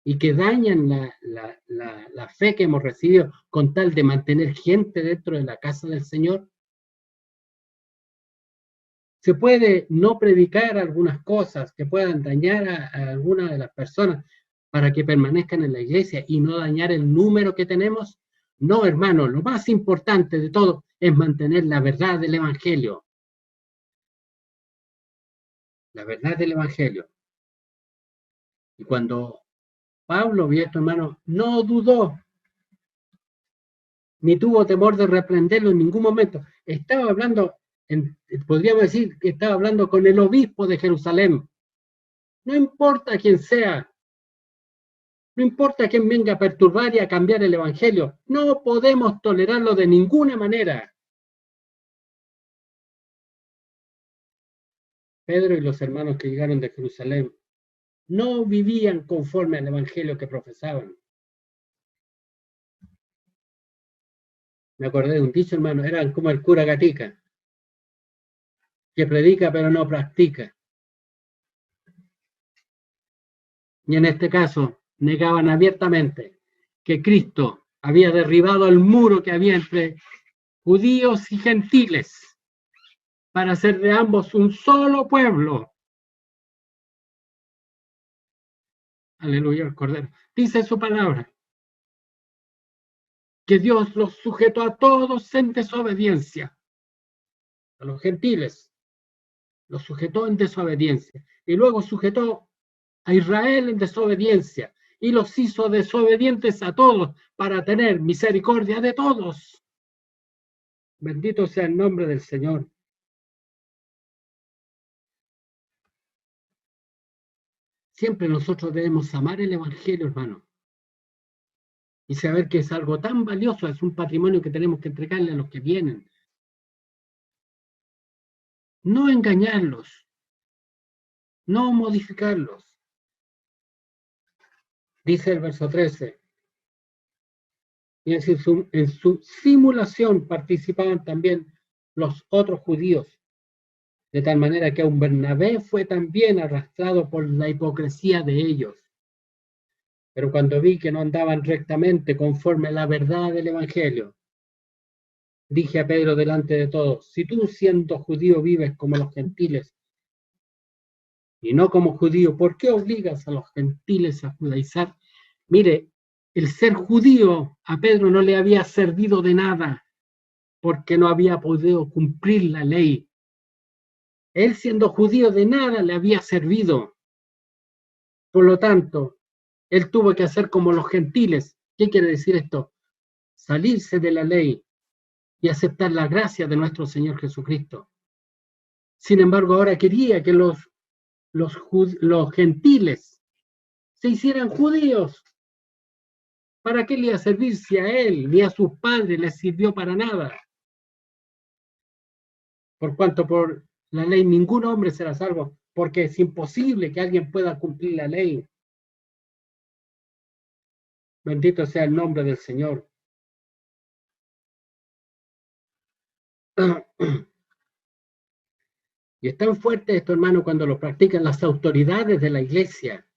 y que dañan la fe que hemos recibido con tal de mantener gente dentro de la casa del Señor. Se puede no predicar algunas cosas que puedan dañar a algunas de las personas para que permanezcan en la iglesia y no dañar el número que tenemos. No, hermano, lo más importante de todo es mantener la verdad del Evangelio. La verdad del Evangelio. Y cuando Pablo vio esto, hermano, no dudó, ni tuvo temor de reprenderlo en ningún momento. Estaba hablando, podríamos decir que estaba hablando con el obispo de Jerusalén. No importa quién sea, no importa quién venga a perturbar y a cambiar el Evangelio, no podemos tolerarlo de ninguna manera. Pedro y los hermanos que llegaron de Jerusalén no vivían conforme al Evangelio que profesaban. Me acordé de un dicho, hermano, eran como el cura Gatica, que predica pero no practica. Y en este caso negaban abiertamente que Cristo había derribado el muro que había entre judíos y gentiles para hacer de ambos un solo pueblo. Aleluya, el Cordero. Dice su palabra que Dios los sujetó a todos en desobediencia. A los gentiles los sujetó en desobediencia. Y luego sujetó a Israel en desobediencia. Y los hizo desobedientes a todos para tener misericordia de todos. Bendito sea el nombre del Señor. Siempre nosotros debemos amar el Evangelio, hermano. Y saber que es algo tan valioso, es un patrimonio que tenemos que entregarle a los que vienen. No engañarlos, no modificarlos. Dice el verso 13. Y en su simulación participaban también los otros judíos, de tal manera que aun Bernabé fue también arrastrado por la hipocresía de ellos. Pero cuando vi que no andaban rectamente conforme a la verdad del Evangelio, dije a Pedro delante de todos: si tú, siendo judío, vives como los gentiles y no como judío, ¿por qué obligas a los gentiles a judaizar? Mire, el ser judío a Pedro no le había servido de nada, porque no había podido cumplir la ley. Él, siendo judío, de nada le había servido. Por lo tanto, él tuvo que hacer como los gentiles. ¿Qué quiere decir esto? Salirse de la ley y aceptar la gracia de nuestro Señor Jesucristo. Sin embargo, ahora quería que los gentiles se hicieran judíos. ¿Para qué le iba a servir si a él ni a sus padres les sirvió para nada? Por cuanto por la ley ningún hombre será salvo, porque es imposible que alguien pueda cumplir la ley. Bendito sea el nombre del Señor. Y es tan fuerte esto, hermano, cuando lo practican las autoridades de la iglesia.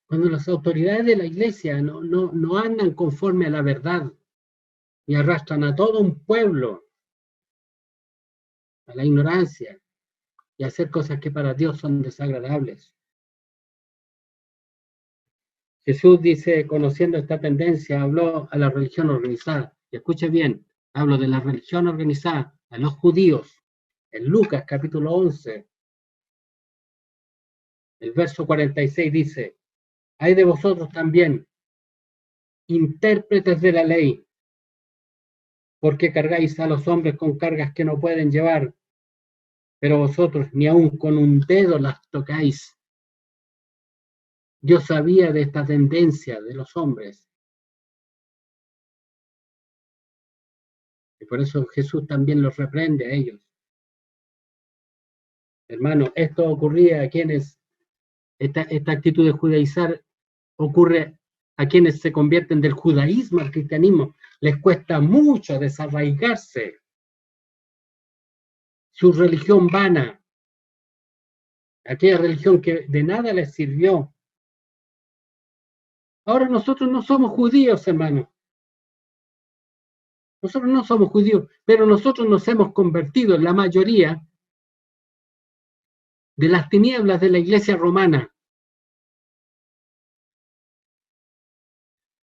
Cuando las autoridades de la iglesia no andan conforme a la verdad y arrastran a todo un pueblo a la ignorancia y a hacer cosas que para Dios son desagradables. Jesús dice, conociendo esta tendencia, habló a la religión organizada. Y escuche bien, hablo de la religión organizada, a los judíos. En Lucas capítulo 11, el verso 46 dice: hay de vosotros también, intérpretes de la ley, porque cargáis a los hombres con cargas que no pueden llevar, pero vosotros ni aun con un dedo las tocáis. Yo sabía de esta tendencia de los hombres. Y por eso Jesús también los reprende a ellos. Hermano, esto ocurría a quienes, esta actitud de judaizar ocurre a quienes se convierten del judaísmo al cristianismo. Les cuesta mucho desarraigarse. Su religión vana, aquella religión que de nada les sirvió. Ahora nosotros no somos judíos, hermano. Nosotros no somos judíos, pero nosotros nos hemos convertido en la mayoría de las tinieblas de la iglesia romana.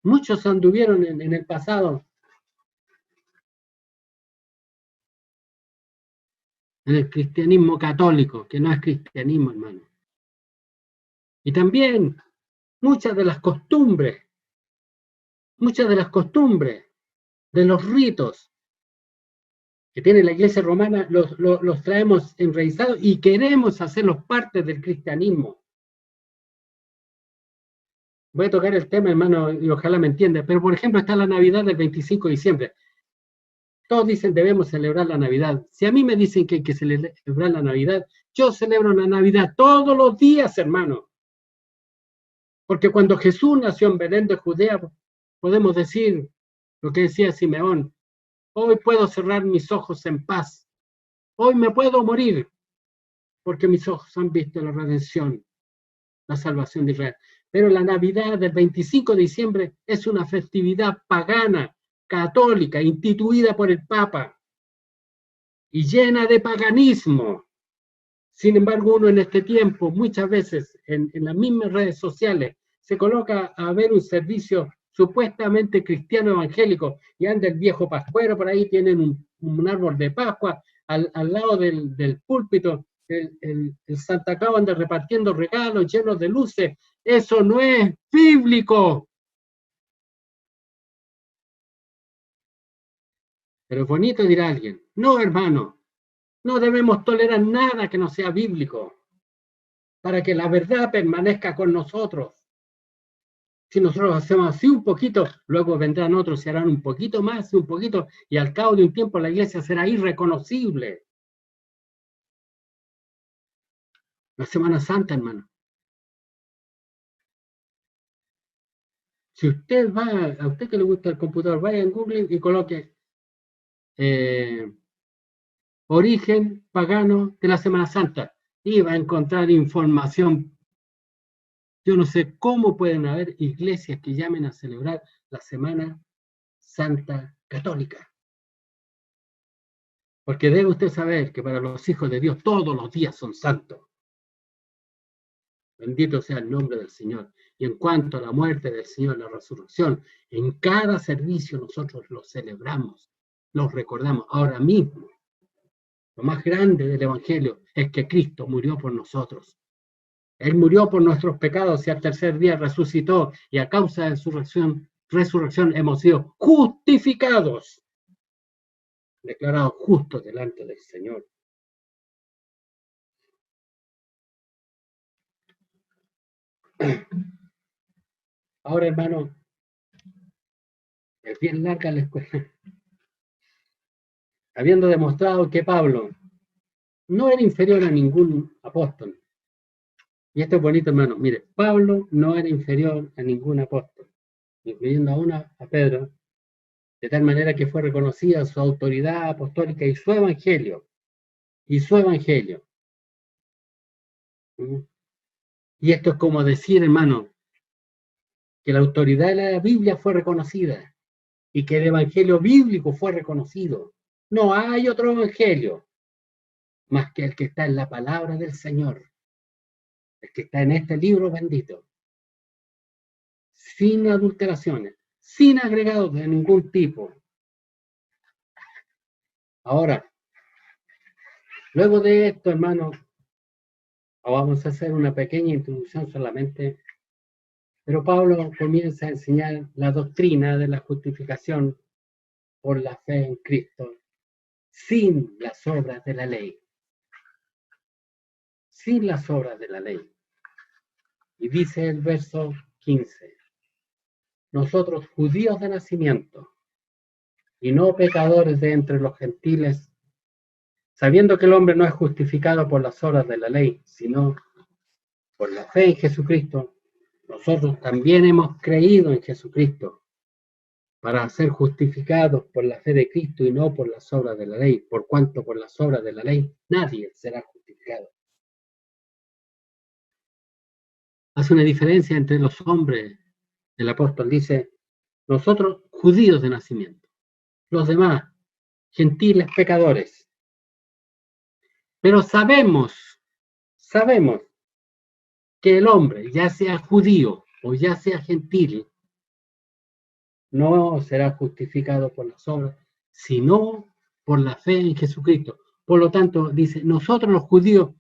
Muchos anduvieron en el pasado en el cristianismo católico, que no es cristianismo, hermano. Y también muchas de las costumbres de los ritos que tiene la iglesia romana, los traemos enraizados y queremos hacerlos parte del cristianismo. Voy a tocar el tema, hermano, y ojalá me entienda, pero por ejemplo está la Navidad del 25 de diciembre. Todos dicen debemos celebrar la Navidad. Si a mí me dicen que hay que celebrar la Navidad, yo celebro la Navidad todos los días, hermano. Porque cuando Jesús nació en Belén de Judea, podemos decir lo que decía Simeón: hoy puedo cerrar mis ojos en paz. Hoy me puedo morir, porque mis ojos han visto la redención, la salvación de Israel. Pero la Navidad del 25 de diciembre es una festividad pagana, católica, instituida por el Papa y llena de paganismo. Sin embargo, uno en este tiempo, muchas veces en las mismas redes sociales, se coloca a ver un servicio supuestamente cristiano evangélico y anda el viejo pascuero, por ahí tienen un árbol de Pascua, al lado del púlpito, el Santa Claus anda repartiendo regalos llenos de luces. Eso no es bíblico. Pero es bonito, dirá alguien. No, hermano, no debemos tolerar nada que no sea bíblico, para que la verdad permanezca con nosotros. Si nosotros hacemos así un poquito, luego vendrán otros y harán un poquito más y un poquito, y al cabo de un tiempo la iglesia será irreconocible. La Semana Santa, hermano. Si usted va, a usted que le gusta el computador, vaya en Google y coloque origen pagano de la Semana Santa y va a encontrar información. Yo no sé cómo pueden haber iglesias que llamen a celebrar la Semana Santa Católica. Porque debe usted saber que para los hijos de Dios todos los días son santos. Bendito sea el nombre del Señor. Y en cuanto a la muerte del Señor, la resurrección, en cada servicio nosotros lo celebramos, los recordamos. Ahora mismo, lo más grande del Evangelio es que Cristo murió por nosotros. Él murió por nuestros pecados y al tercer día resucitó, y a causa de su resurrección hemos sido justificados, declarados justos delante del Señor. Ahora, hermano, es bien larga la escuela. Habiendo demostrado que Pablo no era inferior a ningún apóstol. Y esto es bonito, hermano. Mire, Pablo no era inferior a ningún apóstol, incluyendo a Pedro, de tal manera que fue reconocida su autoridad apostólica y su evangelio. Y su evangelio. Y esto es como decir, hermano, que la autoridad de la Biblia fue reconocida y que el evangelio bíblico fue reconocido. No hay otro evangelio más que el que está en la palabra del Señor, el que está en este libro bendito, sin adulteraciones, sin agregados de ningún tipo. Ahora, luego de esto, hermano, vamos a hacer una pequeña introducción solamente, pero Pablo comienza a enseñar la doctrina de la justificación por la fe en Cristo, sin las obras de la ley. Sin las obras de la ley. Y dice el verso 15, nosotros judíos de nacimiento y no pecadores de entre los gentiles, sabiendo que el hombre no es justificado por las obras de la ley, sino por la fe en Jesucristo, nosotros también hemos creído en Jesucristo para ser justificados por la fe de Cristo y no por las obras de la ley, por cuanto por las obras de la ley nadie será justificado. Hace una diferencia entre los hombres. El apóstol dice, nosotros judíos de nacimiento, los demás gentiles pecadores. Pero sabemos que el hombre, ya sea judío o ya sea gentil, no será justificado por las obras, sino por la fe en Jesucristo. Por lo tanto, dice, nosotros los judíos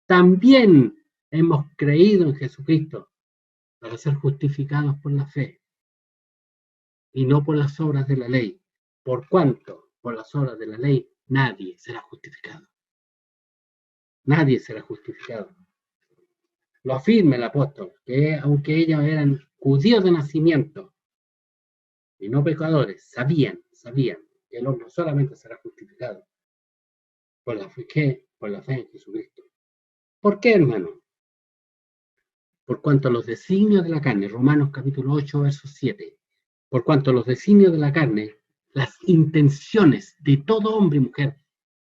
también hemos creído en Jesucristo para ser justificados por la fe y no por las obras de la ley. Por cuanto, por las obras de la ley, nadie será justificado. Nadie será justificado. Lo afirma el apóstol, que aunque ellos eran judíos de nacimiento y no pecadores, sabían que el hombre solamente será justificado por la fe, en Jesucristo. ¿Por qué, hermano? Por cuanto a los designios de la carne, Romanos capítulo 8, verso 7, por cuanto a los designios de la carne, las intenciones de todo hombre y mujer,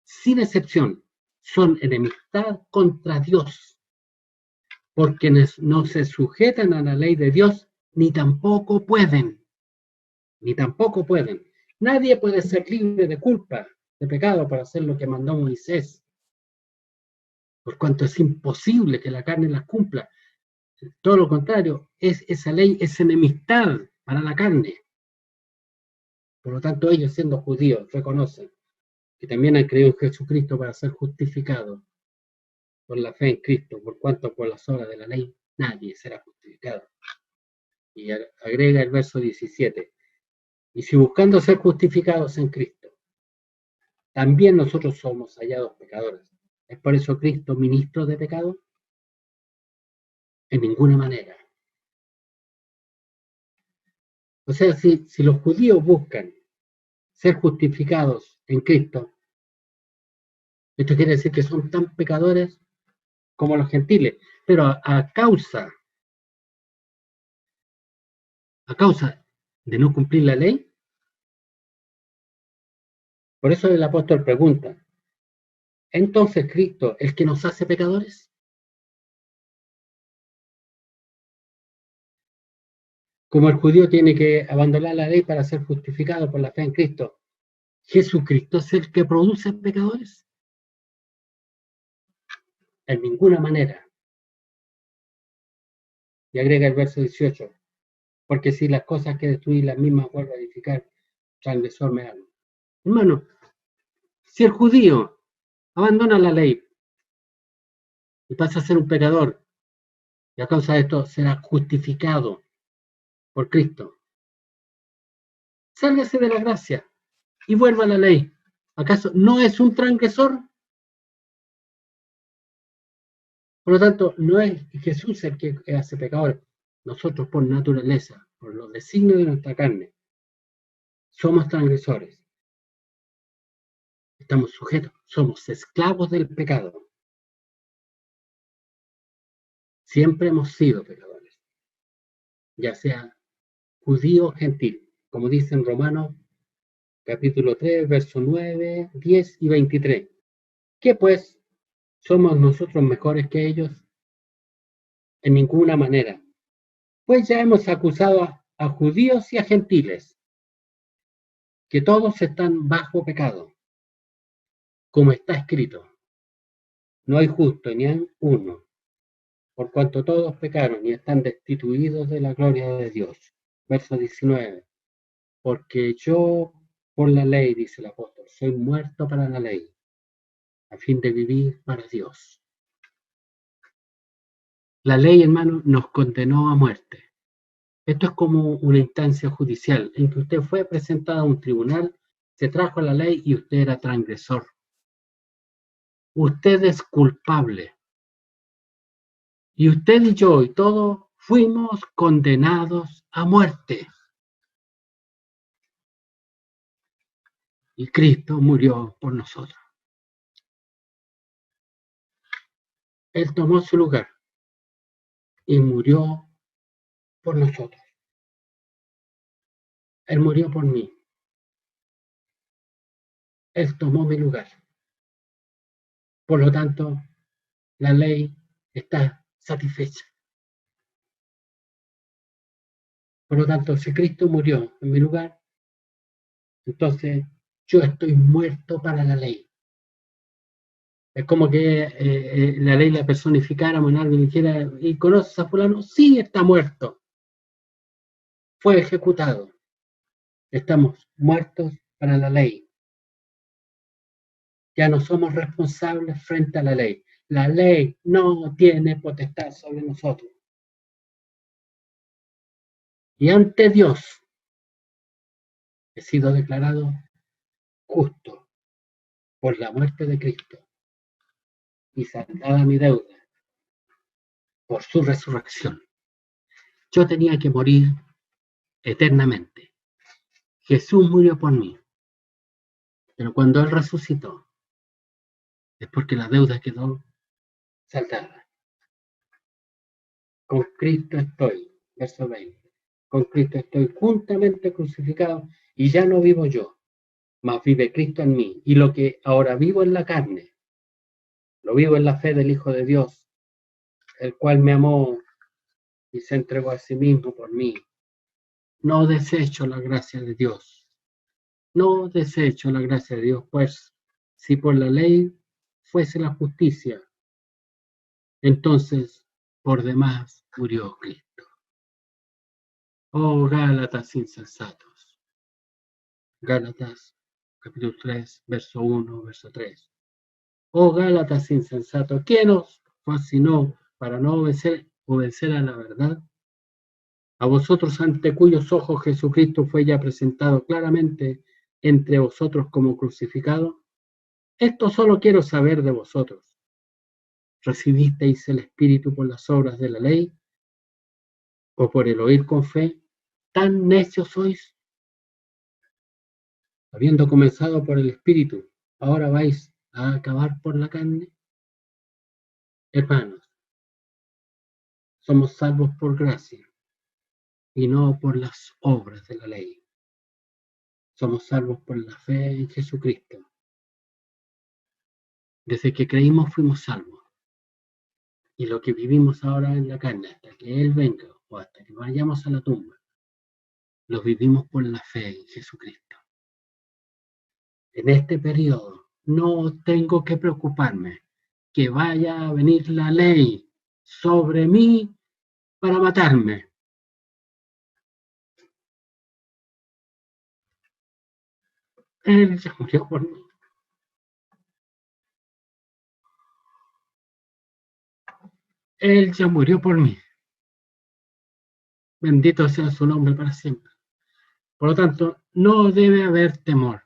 sin excepción, son enemistad contra Dios, porque no se sujetan a la ley de Dios, ni tampoco pueden. Nadie puede ser libre de culpa, de pecado, para hacer lo que mandó Moisés, por cuanto es imposible que la carne las cumpla. Todo lo contrario, esa ley es enemistad para la carne. Por lo tanto, ellos, siendo judíos, reconocen que también han creído en Jesucristo para ser justificados por la fe en Cristo, por cuanto por las obras de la ley nadie será justificado. Y agrega el verso 17, y si buscando ser justificados en Cristo, también nosotros somos hallados pecadores, ¿es por eso Cristo ministro de pecado? En ninguna manera. O sea, si los judíos buscan ser justificados en Cristo, esto quiere decir que son tan pecadores como los gentiles, pero a causa a causa de no cumplir la ley. Por eso el apóstol pregunta, ¿entonces Cristo el que nos hace pecadores? Como el judío tiene que abandonar la ley para ser justificado por la fe en Cristo, ¿Jesucristo es el que produce pecadores? En ninguna manera. Y agrega el verso 18, porque si las cosas que destruí las mismas vuelvo a edificar, transgresor me hago. Hermano, si el judío abandona la ley y pasa a ser un pecador, y a causa de esto será justificado por Cristo, sálgase de la gracia y vuelva a la ley. ¿Acaso no es un transgresor? Por lo tanto, no es Jesús el que hace pecadores. Nosotros por naturaleza, por los designios de nuestra carne, somos transgresores. Estamos sujetos, somos esclavos del pecado. Siempre hemos sido pecadores, ya sea judío o gentil, como dice en Romanos capítulo 3, versos 9, 10 y 23. ¿Qué pues? ¿Somos nosotros mejores que ellos? En ninguna manera. Pues ya hemos acusado a judíos y a gentiles, que todos están bajo pecado, como está escrito. No hay justo ni hay uno, por cuanto todos pecaron y están destituidos de la gloria de Dios. Verso 19. Porque yo, por la ley, dice el apóstol, soy muerto para la ley, a fin de vivir para Dios. La ley, hermano, nos condenó a muerte. Esto es como una instancia judicial en que usted fue presentado a un tribunal, se trajo la ley y usted era transgresor. Usted es culpable. Y usted y yo y todos fuimos condenados a muerte. Y Cristo murió por nosotros. Él tomó su lugar y murió por nosotros. Él murió por mí. Él tomó mi lugar. Por lo tanto, la ley está satisfecha. Por lo tanto, si Cristo murió en mi lugar, entonces yo estoy muerto para la ley. Es como que la ley la personificáramos en algo y dijera, ¿y conoces a fulano? Sí, está muerto. Fue ejecutado. Estamos muertos para la ley. Ya no somos responsables frente a la ley. La ley no tiene potestad sobre nosotros. Y ante Dios he sido declarado justo por la muerte de Cristo y saldada mi deuda por su resurrección. Yo tenía que morir eternamente. Jesús murió por mí, pero cuando Él resucitó, es porque la deuda quedó saldada. Con Cristo estoy, verso 20. Con Cristo estoy juntamente crucificado y ya no vivo yo, mas vive Cristo en mí. Y lo que ahora vivo en la carne, lo vivo en la fe del Hijo de Dios, el cual me amó y se entregó a sí mismo por mí. No desecho la gracia de Dios. No desecho la gracia de Dios, pues si por la ley fuese la justicia, entonces por demás murió Cristo. Oh Gálatas insensatos. Gálatas capítulo 3, verso 1, verso 3. Oh Gálatas insensatos, ¿quién os fascinó para no obedecer a la verdad? A vosotros ante cuyos ojos Jesucristo fue ya presentado claramente entre vosotros como crucificado. Esto solo quiero saber de vosotros. ¿Recibisteis el Espíritu por las obras de la ley o por el oír con fe? ¿Tan necios sois? Habiendo comenzado por el Espíritu, ¿ahora vais a acabar por la carne? Hermanos, somos salvos por gracia, y no por las obras de la ley. Somos salvos por la fe en Jesucristo. Desde que creímos fuimos salvos. Y lo que vivimos ahora en la carne, hasta que Él venga o hasta que vayamos a la tumba, lo vivimos por la fe en Jesucristo. En este periodo no tengo que preocuparme que vaya a venir la ley sobre mí para matarme. Él ya murió por mí. Él ya murió por mí. Bendito sea su nombre para siempre. Por lo tanto, no debe haber temor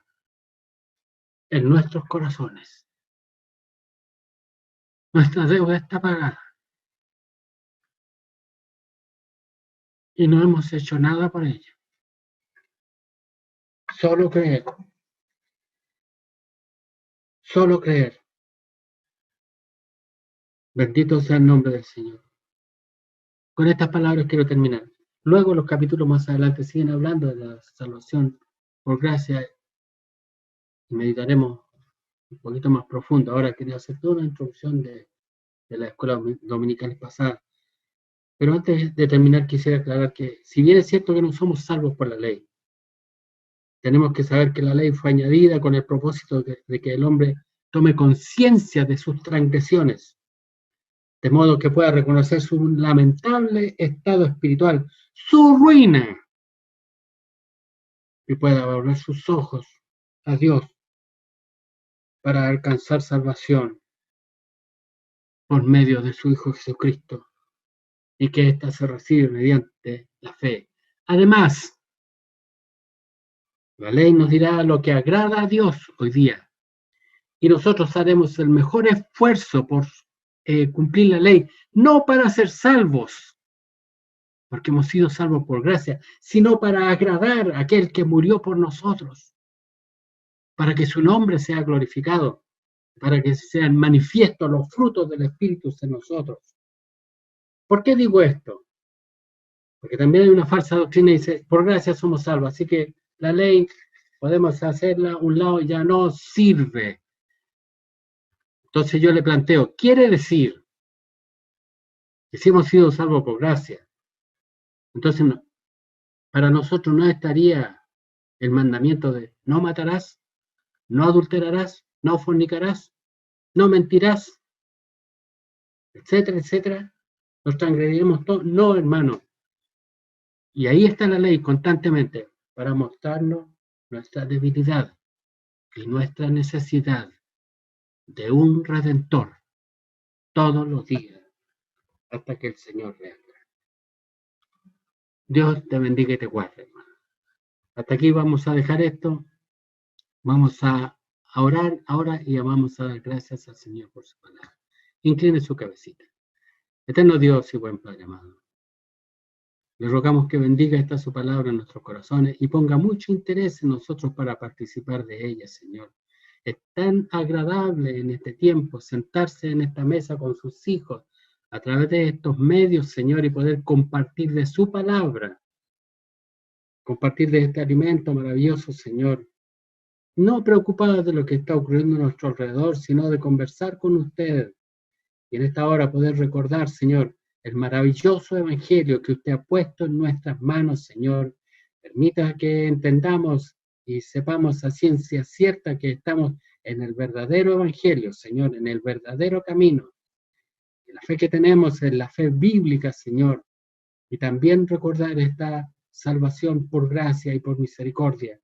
en nuestros corazones. Nuestra deuda está pagada. Y no hemos hecho nada por ella. Solo creer. Solo creer. Bendito sea el nombre del Señor. Con estas palabras quiero terminar. Luego los capítulos más adelante siguen hablando de la salvación por gracia y meditaremos un poquito más profundo. Ahora quería hacer toda una introducción de la escuela dominical pasada. Pero antes de terminar quisiera aclarar que si bien es cierto que no somos salvos por la ley, tenemos que saber que la ley fue añadida con el propósito de que el hombre tome conciencia de sus transgresiones, de modo que pueda reconocer su lamentable estado espiritual, su ruina, y pueda volver sus ojos a Dios para alcanzar salvación por medio de su Hijo Jesucristo, y que ésta se recibe mediante la fe. Además, la ley nos dirá lo que agrada a Dios hoy día, y nosotros haremos el mejor esfuerzo por cumplir la ley, no para ser salvos, porque hemos sido salvos por gracia, sino para agradar a aquel que murió por nosotros, para que su nombre sea glorificado, para que sean manifiestos los frutos del Espíritu en nosotros. ¿Por qué digo esto? Porque también hay una falsa doctrina y dice, por gracia somos salvos, así que la ley podemos hacerla a un lado y ya no sirve. Entonces yo le planteo, quiere decir que si hemos sido salvos por gracia, entonces no, para nosotros no estaría el mandamiento de no matarás, no adulterarás, no fornicarás, no mentirás, etcétera, etcétera. Nos transgrediremos todo. No, hermano. Y ahí está la ley constantemente para mostrarnos nuestra debilidad y nuestra necesidad de un redentor todos los días hasta que el Señor venga. Dios te bendiga y te guarde, hermano. Hasta aquí vamos a dejar esto. Vamos a orar ahora y vamos a dar gracias al Señor por su palabra. Incline su cabecita. Eterno Dios y buen Padre amado, le rogamos que bendiga esta su palabra en nuestros corazones y ponga mucho interés en nosotros para participar de ella, Señor. Es tan agradable en este tiempo sentarse en esta mesa con sus hijos a través de estos medios, Señor, y poder compartir de su palabra, compartir de este alimento maravilloso, Señor. No preocupados de lo que está ocurriendo a nuestro alrededor, sino de conversar con usted. Y en esta hora poder recordar, Señor, el maravilloso evangelio que usted ha puesto en nuestras manos, Señor. Permita que entendamos y sepamos a ciencia cierta que estamos en el verdadero evangelio, Señor, en el verdadero camino. Y la fe que tenemos es la fe bíblica, Señor. Y también recordar esta salvación por gracia y por misericordia,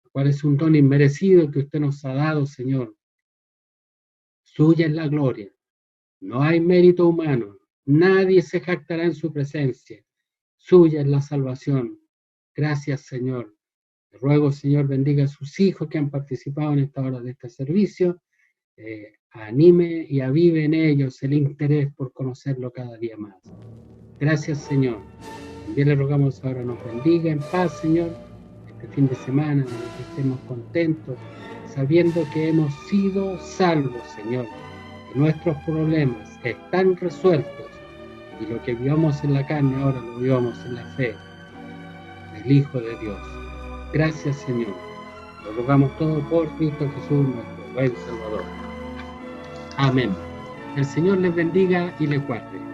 la cual es un don inmerecido que usted nos ha dado, Señor. Suya es la gloria. No hay mérito humano. Nadie se jactará en su presencia. Suya es la salvación. Gracias, Señor. Te ruego, Señor, bendiga a sus hijos que han participado en esta hora de este servicio. Anime y avive en ellos el interés por conocerlo cada día más. Gracias, Señor. También le rogamos ahora nos bendiga en paz, Señor, este fin de semana, que estemos contentos, sabiendo que hemos sido salvos, Señor. Nuestros problemas están resueltos y lo que vivamos en la carne ahora lo vivamos en la fe del Hijo de Dios. Gracias, Señor. Lo rogamos todo por Cristo Jesús, nuestro buen Salvador. Amén. El Señor les bendiga y les guarde.